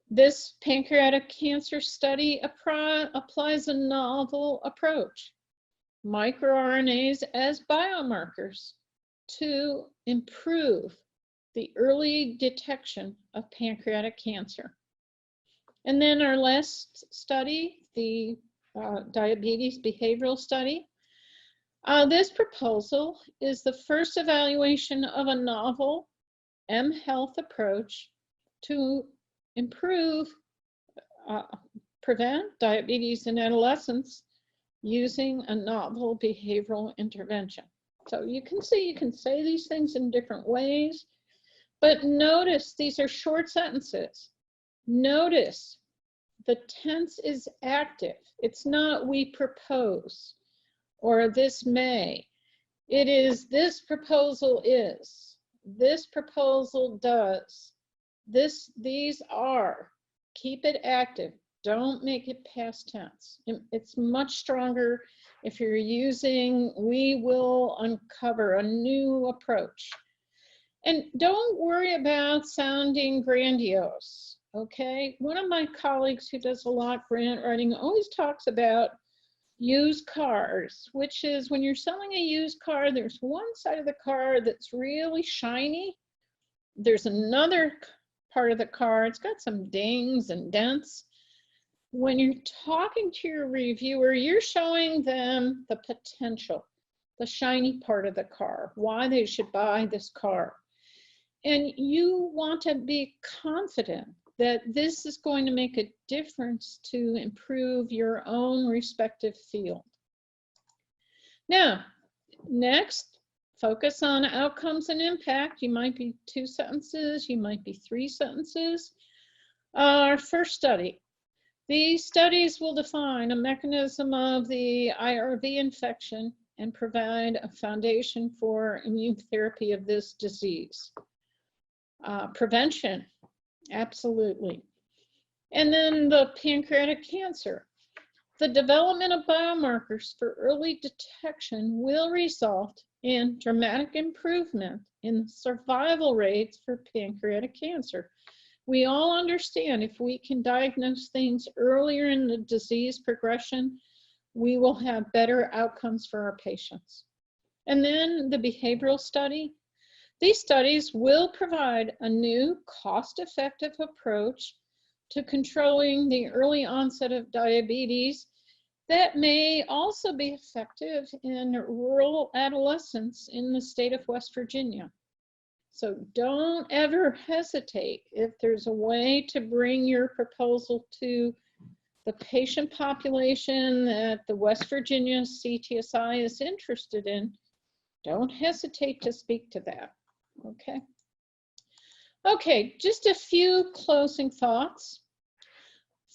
S2: This pancreatic cancer study applies a novel approach, microRNAs as biomarkers, to improve the early detection of pancreatic cancer. And then our last study, the diabetes behavioral study. This proposal is the first evaluation of a novel mHealth approach to improve, prevent diabetes in adolescents using a novel behavioral intervention. So you can see, you can say these things in different ways, but notice these are short sentences. Notice the tense is active. It's not we propose or this may. It is this proposal is, this proposal does. These are, keep it active. don't make it past tense. It's much stronger if you're using, we will uncover a new approach. And don't worry about sounding grandiose, okay? One of my colleagues who does a lot of grant writing always talks about used cars, which is when you're selling a used car, there's one side of the car that's really shiny. There's another part of the car, it's got some dings and dents. When you're talking to your reviewer, you're showing them the potential, the shiny part of the car, why they should buy this car. And you want to be confident that this is going to make a difference to improve your own respective field. Now, next, focus on outcomes and impact. You might be 2 sentences, you might be 3 sentences. Our first study. These studies will define a mechanism of the IRV infection and provide a foundation for immune therapy of this disease. Prevention, absolutely. And then the pancreatic cancer. The development of biomarkers for early detection will result in dramatic improvement in survival rates for pancreatic cancer. We all understand if we can diagnose things earlier in the disease progression, we will have better outcomes for our patients. And then the behavioral study. These studies will provide a new cost-effective approach to controlling the early onset of diabetes that may also be effective in rural adolescents in the state of West Virginia. So don't ever hesitate if there's a way to bring your proposal to the patient population that the West Virginia CTSI is interested in. Don't hesitate to speak to that, okay? Okay, just a few closing thoughts.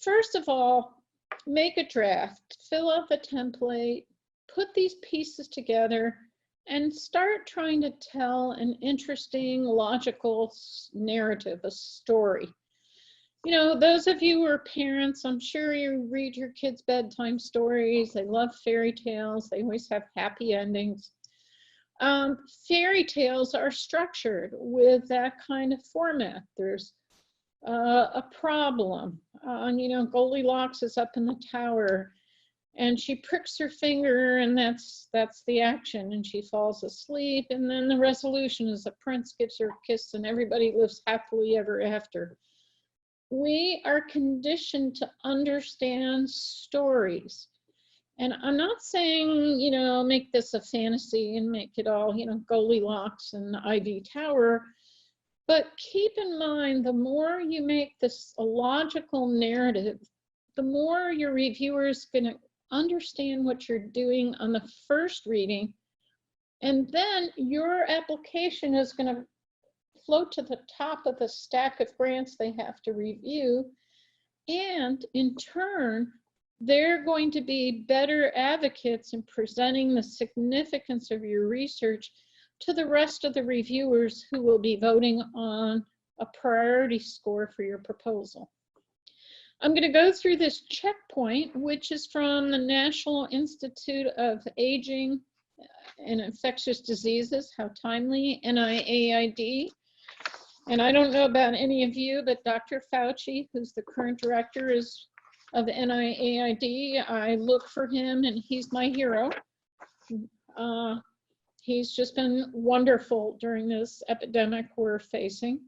S2: First of all, make a draft, fill out the template, put these pieces together, and start trying to tell an interesting, logical narrative, a story. You know, those of you who are parents, I'm sure you read your kids' bedtime stories. They love fairy tales. They always have happy endings. Fairy tales are structured with that kind of format. There's a problem. You know, Goldilocks is up in the tower and she pricks her finger and that's the action, and she falls asleep, and then the resolution is the prince gives her a kiss and everybody lives happily ever after. We are conditioned to understand stories. And I'm not saying, you know, make this a fantasy and make it all, you know, Goldilocks and Ivy Tower, but keep in mind, the more you make this a logical narrative, the more your reviewer is going to understand what you're doing on the first reading, and then your application is going to float to the top of the stack of grants they have to review, and in turn they're going to be better advocates in presenting the significance of your research to the rest of the reviewers who will be voting on a priority score for your proposal. I'm going to go through this checkpoint, which is from the National Institute of Aging and Infectious Diseases, how timely, NIAID. And I don't know about any of you, but Dr. Fauci, who's the current director of NIAID, I look for him and he's my hero. He's just been wonderful during this epidemic we're facing.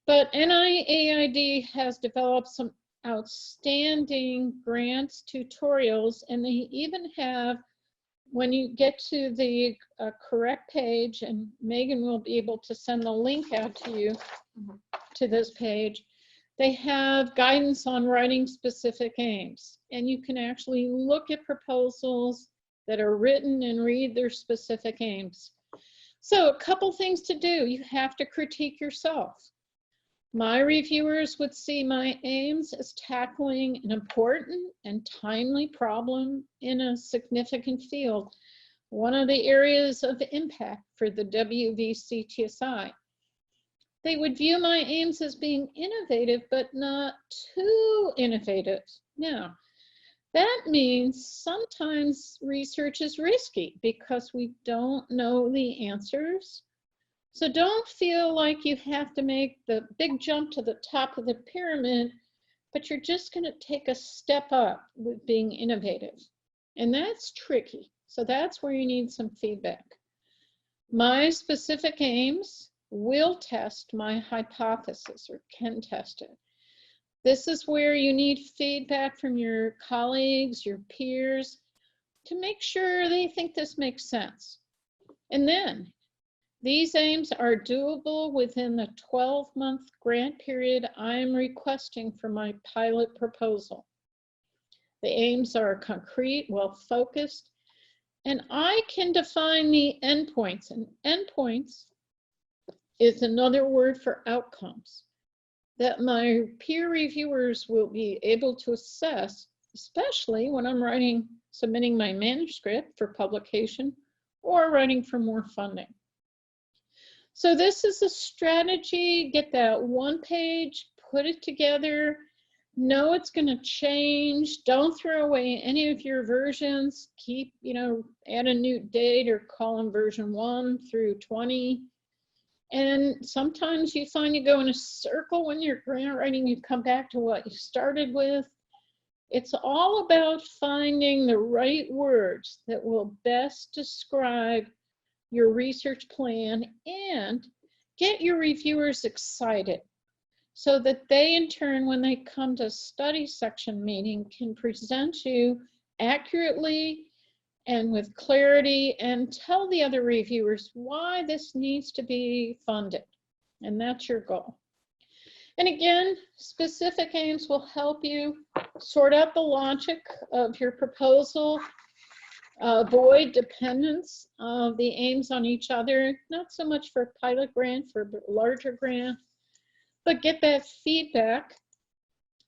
S2: But NIAID has developed some outstanding grants tutorials, and they even have, when you get to the correct page, and Megan will be able to send the link out to you to this page, they have guidance on writing specific aims, and you can actually look at proposals that are written and read their specific aims. So a couple things to do. You have to critique yourself. My reviewers would see my aims as tackling an important and timely problem in a significant field, one of the areas of impact for the WVCTSI. they would view my aims as being innovative, but not too innovative. Now, that means sometimes research is risky because we don't know the answers. So don't feel like you have to make the big jump to the top of the pyramid, but you're just going to take a step up with being innovative. And that's tricky. So that's where you need some feedback. My specific aims will test my hypothesis, or can test it. This is where you need feedback from your colleagues, your peers, to make sure they think this makes sense. And then these aims are doable within the 12-month grant period I'm requesting for my pilot proposal. The aims are concrete, well-focused, and I can define the endpoints. And endpoints is another word for outcomes that my peer reviewers will be able to assess, especially when I'm submitting my manuscript for publication or writing for more funding. So this is a strategy. Get that one page, put it together, know it's going to change. Don't throw away any of your versions. Keep, add a new date or call them version 1 through 20. And sometimes you find you go in a circle when you're grant writing, you come back to what you started with. It's all about finding the right words that will best describe your research plan and get your reviewers excited so that they, in turn, when they come to study section meeting, can present you accurately and with clarity and tell the other reviewers why this needs to be funded. And that's your goal. And again, specific aims will help you sort out the logic of your proposal, avoid dependence of the aims on each other, not so much for a pilot grant, for a larger grant, but get that feedback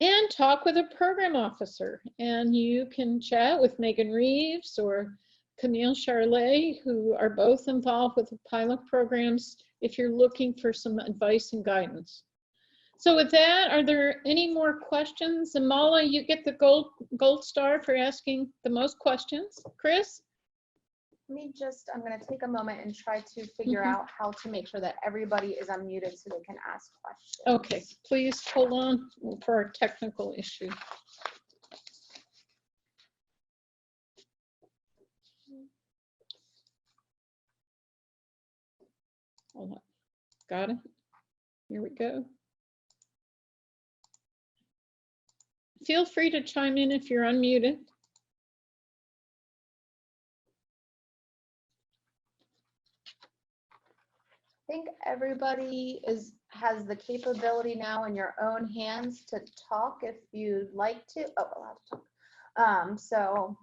S2: and talk with a program officer. And you can chat with Megan Reeves or Camille Charlet, who are both involved with the pilot programs if you're looking for some advice and guidance. So with that, are there any more questions? Amala, you get the gold star for asking the most questions. Chris?
S1: I'm going to take a moment and try to figure out how to make sure that everybody is unmuted so they can ask questions.
S2: Okay, please hold on for our technical issue. Hold on. Got it? Here we go. Feel free to chime in if you're unmuted.
S1: I think everybody has the capability now in your own hands to talk if you'd like to. Oh, allowed to talk. So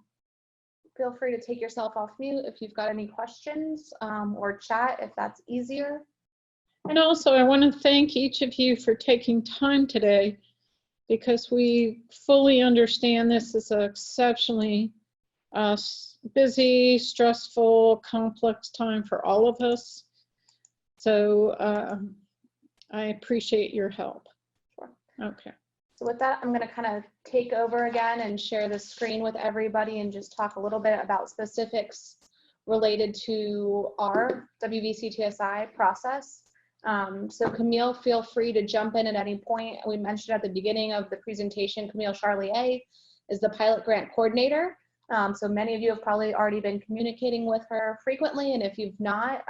S1: feel free to take yourself off mute if you've got any questions, or chat if that's easier.
S2: And also, I want to thank each of you for taking time today, because we fully understand this is an exceptionally busy, stressful, complex time for all of us. So I appreciate your help.
S1: Sure.
S2: Okay.
S1: So with that, I'm going to kind of take over again and share the screen with everybody and just talk a little bit about specifics related to our WVCTSI process. So Camille, feel free to jump in at any point. We mentioned at the beginning of the presentation, Camille Charlier is the pilot grant coordinator. So many of you have probably already been communicating with her frequently, and if you've not,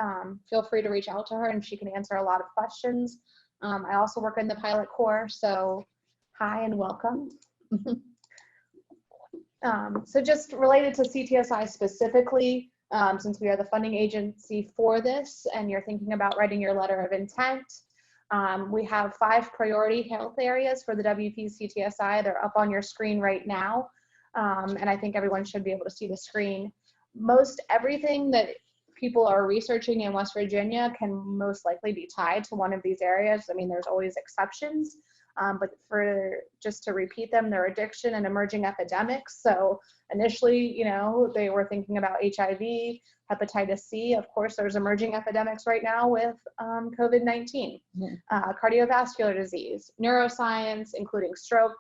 S1: feel free to reach out to her and she can answer a lot of questions. I also work in the pilot corps, so hi and welcome. So just related to CTSI specifically, since we are the funding agency for this and you're thinking about writing your letter of intent, we have 5 priority health areas for the WVCTSI. They're up on your screen right now. And I think everyone should be able to see the screen. Most everything that people are researching in West Virginia can most likely be tied to one of these areas. I mean, there's always exceptions, but just to repeat them, they're addiction and emerging epidemics. So initially, they were thinking about HIV, hepatitis C. Of course, there's emerging epidemics right now with COVID-19, cardiovascular disease, neuroscience, including stroke,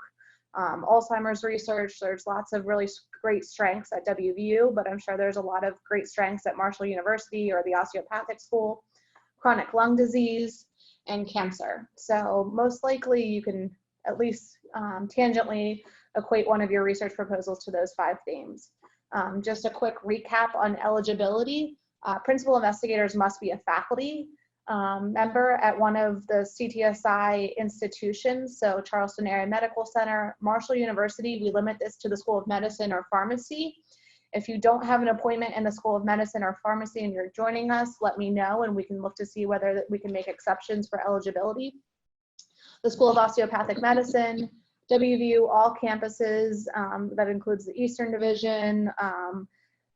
S1: Alzheimer's research. There's lots of really great strengths at WVU, but I'm sure there's a lot of great strengths at Marshall University or the osteopathic school, chronic lung disease, and cancer. So most likely you can at least tangentially equate one of your research proposals to those 5 themes. Just a quick recap on eligibility. Principal investigators must be a faculty member at one of the CTSI institutions, so Charleston Area Medical Center, Marshall University. We limit this to the School of Medicine or Pharmacy. If you don't have an appointment in the School of Medicine or Pharmacy and you're joining us, let me know and we can look to see whether we can make exceptions for eligibility. The School of Osteopathic Medicine, WVU, all campuses, that includes the Eastern Division.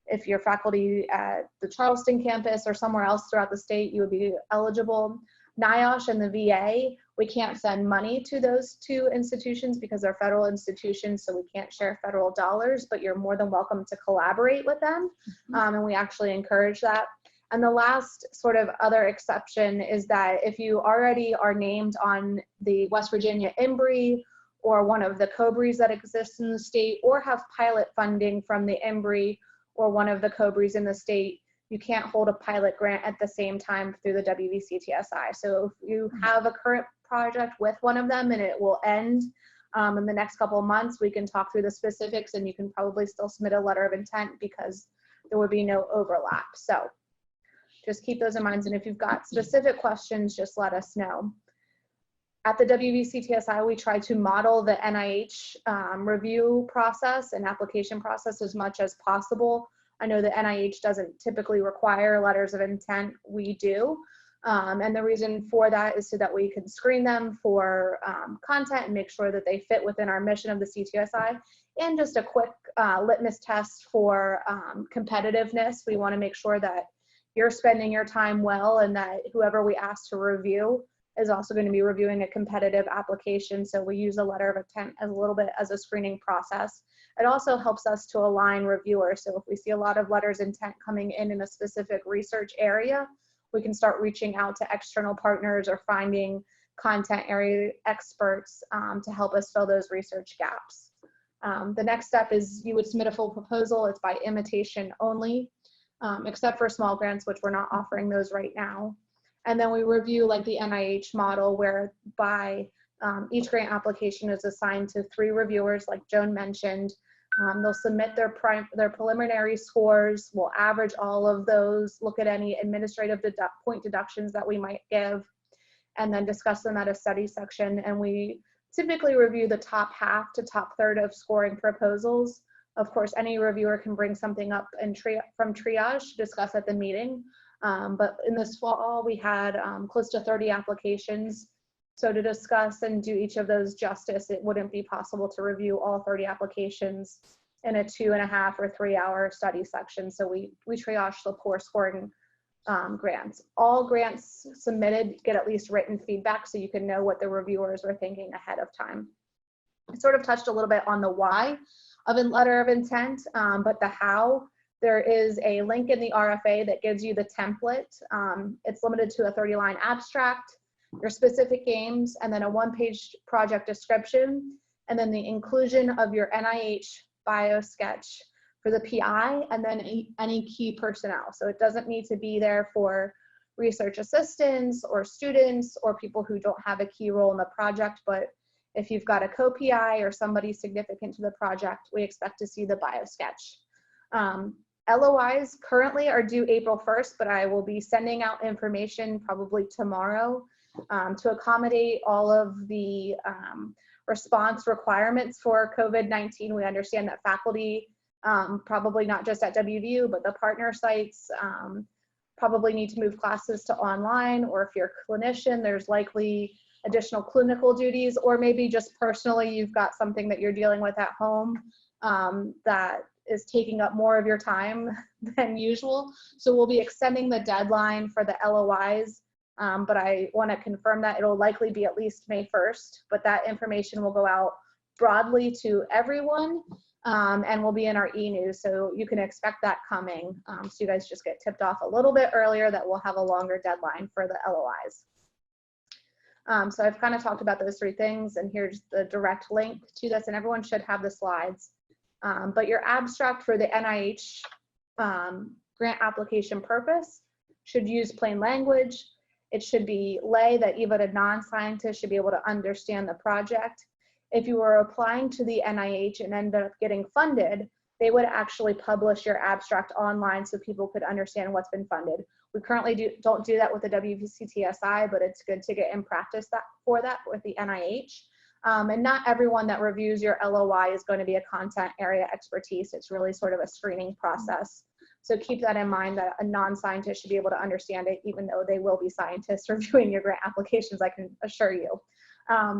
S1: If you're faculty at the Charleston campus or somewhere else throughout the state, you would be eligible. NIOSH and the VA, we can't send money to those 2 institutions because they're federal institutions, so we can't share federal dollars, but you're more than welcome to collaborate with them, and we actually encourage that. And the last sort of other exception is that if you already are named on the West Virginia IMBRI or one of the COBRIs that exist in the state, or have pilot funding from the IMBRI or one of the COBRIs in the state, you can't hold a pilot grant at the same time through the WVCTSI. So if you have a current project with one of them and it will end in the next couple of months, we can talk through the specifics and you can probably still submit a letter of intent because there would be no overlap. So just keep those in mind. And if you've got specific questions, just let us know. At the WVCTSI, we try to model the NIH review process and application process as much as possible. I know the NIH doesn't typically require letters of intent. We do. And the reason for that is so that we can screen them for content and make sure that they fit within our mission of the CTSI. And just a quick litmus test for competitiveness. We want to make sure that you're spending your time well and that whoever we ask to review is also going to be reviewing a competitive application. So we use a letter of intent as a little bit as a screening process. It also helps us to align reviewers. So if we see a lot of letters of intent coming in a specific research area, we can start reaching out to external partners or finding content area experts to help us fill those research gaps. The next step is you would submit a full proposal. It's by invitation only, except for small grants, which we're not offering those right now. And then we review like the NIH model whereby each grant application is assigned to 3 reviewers, like Joan mentioned. They'll submit their preliminary scores. We'll average all of those, look at any administrative point deductions that we might give, and then discuss them at a study section. And we typically review the top half to top third of scoring proposals. Of course, any reviewer can bring something up and from triage to discuss at the meeting. But in this fall, we had close to 30 applications. So to discuss and do each of those justice, it wouldn't be possible to review all 30 applications in a 2.5 or 3 hour study section. So we triage the poor scoring grants. All grants submitted get at least written feedback so you can know what the reviewers were thinking ahead of time. I sort of touched a little bit on the why of a letter of intent, but the how. There is a link in the RFA that gives you the template. It's limited to a 30-line abstract, your specific aims, and then a 1-page project description, and then the inclusion of your NIH bio sketch for the PI, and then any key personnel. So it doesn't need to be there for research assistants or students or people who don't have a key role in the project, but if you've got a co-PI or somebody significant to the project, we expect to see the bio sketch. LOIs currently are due April 1st, but I will be sending out information probably tomorrow to accommodate all of the response requirements for COVID-19. We understand that faculty, probably not just at WVU, but the partner sites probably need to move classes to online, or if you're a clinician, there's likely additional clinical duties, or maybe just personally you've got something that you're dealing with at home that is taking up more of your time than usual. So we'll be extending the deadline for the LOIs, but I want to confirm that it'll likely be at least May 1st, but that information will go out broadly to everyone. and will be in our e-news. So you can expect that coming. So you guys just get tipped off a little bit earlier that we'll have a longer deadline for the LOIs. So I've kind of talked about those three things, and here's the direct link to this, and everyone should have the slides. But your abstract for the NIH grant application purpose should use plain language. It should be lay that even a non-scientist should be able to understand the project. If you were applying to the NIH and ended up getting funded, they would actually publish your abstract online so people could understand what's been funded. We currently don't do that with the WVCTSI, but it's good to get in practice for that with the NIH. And not everyone that reviews your LOI is going to be a content area expertise. It's really sort of a screening process. So keep that in mind, that a non-scientist should be able to understand it, even though they will be scientists reviewing your grant applications, I can assure you.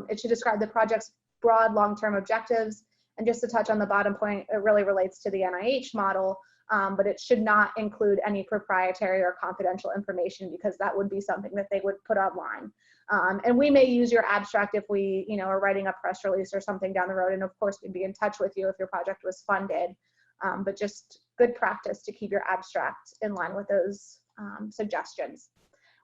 S1: It should describe the project's broad long-term objectives. And just to touch on the bottom point, it really relates to the NIH model, but it should not include any proprietary or confidential information, because that would be something that they would put online. And we may use your abstract if we, are writing a press release or something down the road. And of course, we'd be in touch with you if your project was funded. But just good practice to keep your abstract in line with those suggestions.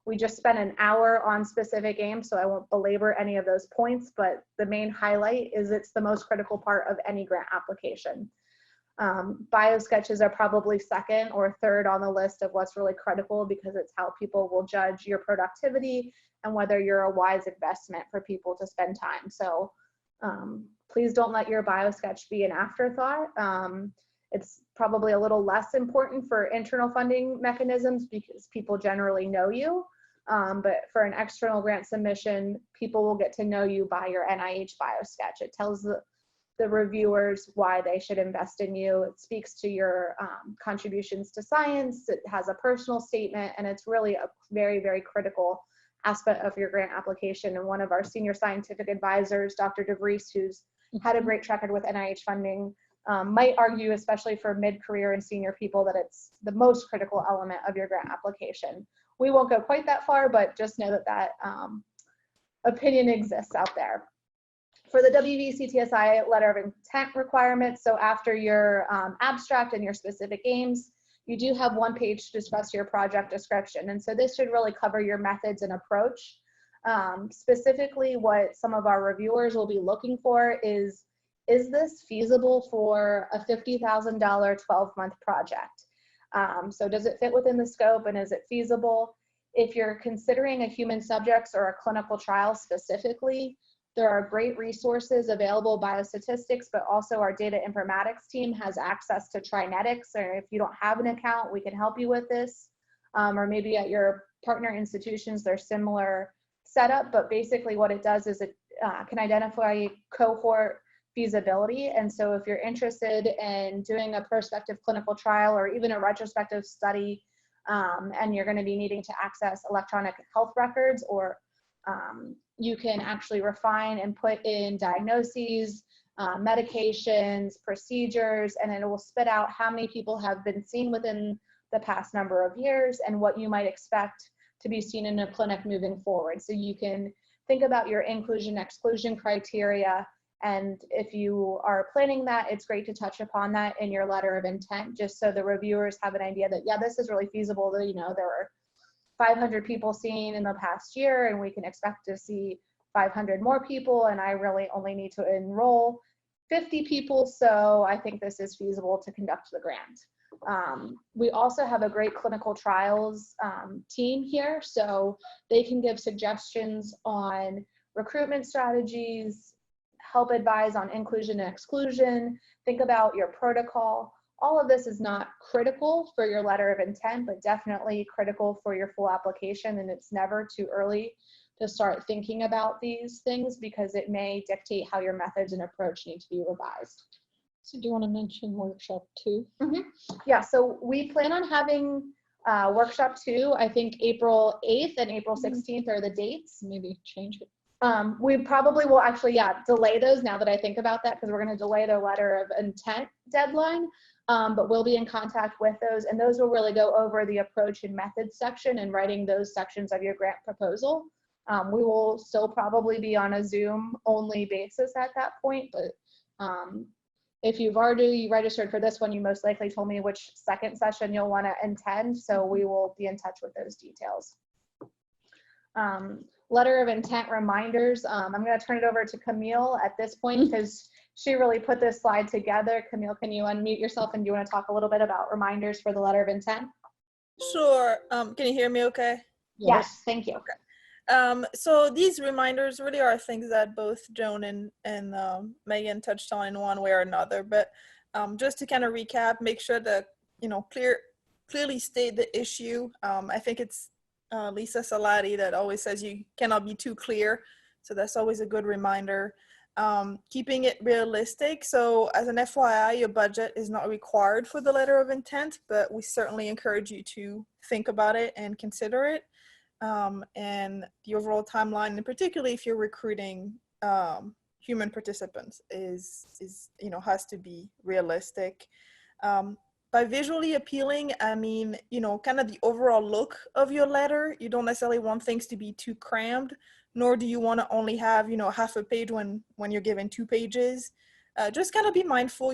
S1: We just spent an hour on specific aims, so I won't belabor any of those points, but the main highlight is it's the most critical part of any grant application. Bio sketches are probably second or third on the list of what's really critical, because it's how people will judge your productivity and whether you're a wise investment for people to spend time. So please don't let your bio sketch be an afterthought. It's probably a little less important for internal funding mechanisms because people generally know you. But for an external grant submission, people will get to know you by your NIH bio sketch. It tells the reviewers why they should invest in you. It speaks to your contributions to science. It has a personal statement, and it's really a very, very critical aspect of your grant application. And one of our senior scientific advisors, Dr. DeVries, who's had a great track record with NIH funding, might argue, especially for mid-career and senior people, that it's the most critical element of your grant application. We won't go quite that far, but just know that that opinion exists out there. For the WVCTSI letter of intent requirements, so after your abstract and your specific aims, you do have one page to discuss your project description. And so this should really cover your methods and approach. Specifically, what some of our reviewers will be looking for is this feasible for a $50,000 12-month project? So does it fit within the scope, and is it feasible? If you're considering a human subjects or a clinical trial specifically, there are great resources available, biostatistics, but also our data informatics team has access to Trinetics, or if you don't have an account, we can help you with this. Or maybe at your partner institutions, they're similar setup, but basically what it does is it can identify cohort feasibility. And so if you're interested in doing a prospective clinical trial or even a retrospective study, and you're going to be needing to access electronic health records, or you can actually refine and put in diagnoses, medications, procedures, and it will spit out how many people have been seen within the past number of years and what you might expect to be seen in a clinic moving forward. So you can think about your inclusion-exclusion criteria, and if you are planning that, it's great to touch upon that in your letter of intent, just so the reviewers have an idea that, yeah, this is really feasible. That, there were 500 people seen in the past year, and we can expect to see 500 more people, and I really only need to enroll 50 people, so I think this is feasible to conduct the grant. We also have a great clinical trials team here, so they can give suggestions on recruitment strategies, help advise on inclusion and exclusion, think about your protocol. All of this is not critical for your letter of intent, but definitely critical for your full application, and it's never too early to start thinking about these things because it may dictate how your methods and approach need to be revised.
S2: So do you want to mention workshop 2?
S1: Mm-hmm. Yeah, so we plan on having workshop 2, I think April 8th and April 16th are the dates.
S2: Maybe change it.
S1: We probably will actually, delay those now that I think about that, because we're going to delay the letter of intent deadline, but we'll be in contact with those, and those will really go over the approach and methods section and writing those sections of your grant proposal. We will still probably be on a Zoom only basis at that point, but If you've already registered for this one, you most likely told me which second session you'll want to attend, so we will be in touch with those details. Letter of intent reminders. I'm going to turn it over to Camille at this point because she really put this slide together. Camille, can you unmute yourself, and do you want to talk a little bit about reminders for the letter of intent?
S4: Sure. Can you hear me okay?
S1: Yes, thank you.
S4: So these reminders really are things that both Joan and Megan touched on in one way or another. But just to kind of recap, make sure that, clearly state the issue. I think it's Lisa Salati that always says you cannot be too clear. So that's always a good reminder. Keeping it realistic. So as an FYI, your budget is not required for the letter of intent, but we certainly encourage you to think about it and consider it. And the overall timeline, and particularly if you're recruiting human participants, has to be realistic. By visually appealing, I mean, kind of the overall look of your letter. You don't necessarily want things to be too crammed, nor do you want to only have, half a page when you're given 2 pages. Just kind of be mindful,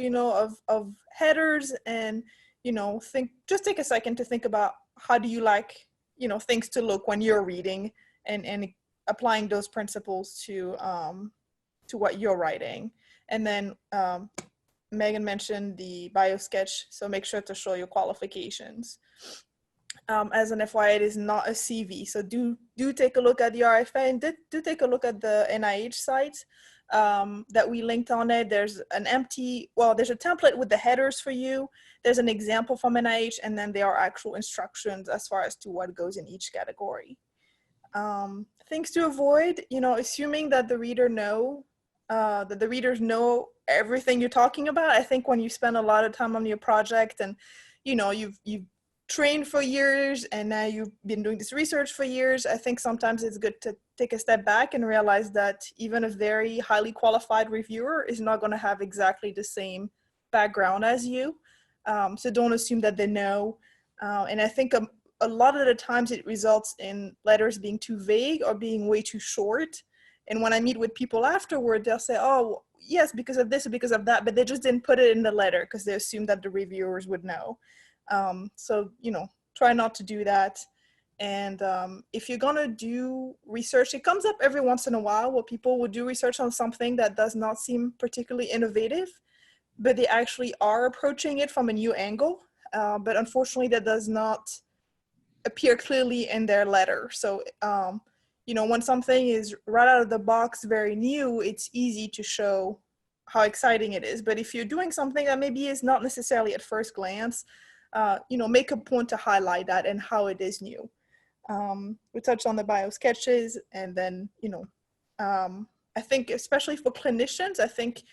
S4: of headers, and, just take a second to think about how do you like, things to look when you're reading, and applying those principles to what you're writing. And then Megan mentioned the bio sketch, so make sure to show your qualifications. As an FYI, it is not a CV, so do take a look at the RFA, and do take a look at the NIH site that we linked on it. There's there's a template with the headers for you. There's an example from NIH, and then there are actual instructions as far as to what goes in each category. Things to avoid, assuming that the readers know everything you're talking about. I think when you spend a lot of time on your project, and you've trained for years, and now you've been doing this research for years, I think sometimes it's good to take a step back and realize that even a very highly qualified reviewer is not going to have exactly the same background as you. So don't assume that they know. And I think a lot of the times it results in letters being too vague or being way too short. And when I meet with people afterward, they'll say, oh, yes, because of this or because of that, but they just didn't put it in the letter because they assumed that the reviewers would know. So, try not to do that. And if you're going to do research, it comes up every once in a while where people will do research on something that does not seem particularly innovative, but they actually are approaching it from a new angle. But unfortunately, that does not appear clearly in their letter. So, when something is right out of the box, very new, it's easy to show how exciting it is. But if you're doing something that maybe is not necessarily at first glance, make a point to highlight that and how it is new. We touched on the bio sketches, and then, I think especially for clinicians, I think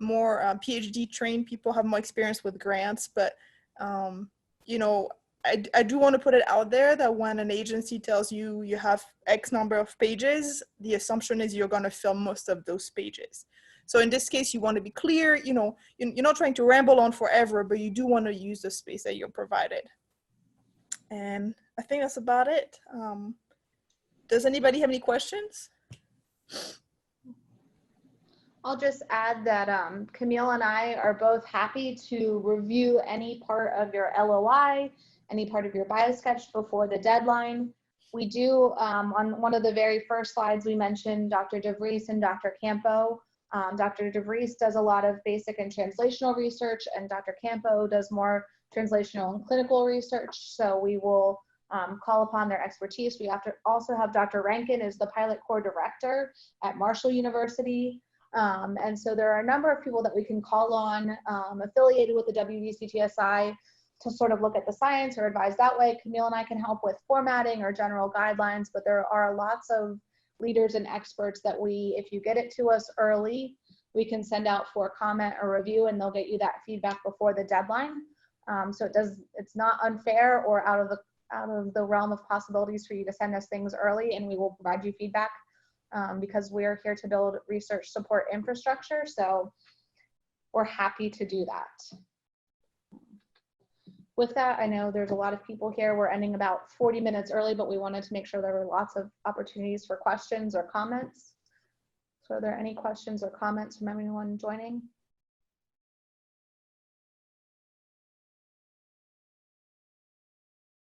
S4: more PhD trained people have more experience with grants, but, I do want to put it out there that when an agency tells you you have X number of pages, the assumption is you're going to fill most of those pages. So in this case, you want to be clear, you're not trying to ramble on forever, but you do want to use the space that you're provided. And I think that's about it. Does anybody have any questions?
S1: I'll just add that Camille and I are both happy to review any part of your LOI, any part of your bio sketch before the deadline. We do, on one of the very first slides, we mentioned Dr. DeVries and Dr. Campo. Dr. DeVries does a lot of basic and translational research, and Dr. Campo does more translational and clinical research. So we will call upon their expertise. We also have Dr. Rankin is the pilot core director at Marshall University. And so there are a number of people that we can call on affiliated with the WVCTSI to sort of look at the science or advise that way. Camille and I can help with formatting or general guidelines, but there are lots of leaders and experts that if you get it to us early, we can send out for comment or review, and they'll get you that feedback before the deadline. So it's not unfair or out of the realm of possibilities for you to send us things early, and we will provide you feedback because we are here to build research support infrastructure. So we're happy to do that. With that, I know there's a lot of people here. We're ending about 40 minutes early, but we wanted to make sure there were lots of opportunities for questions or comments. So are there any questions or comments from anyone joining?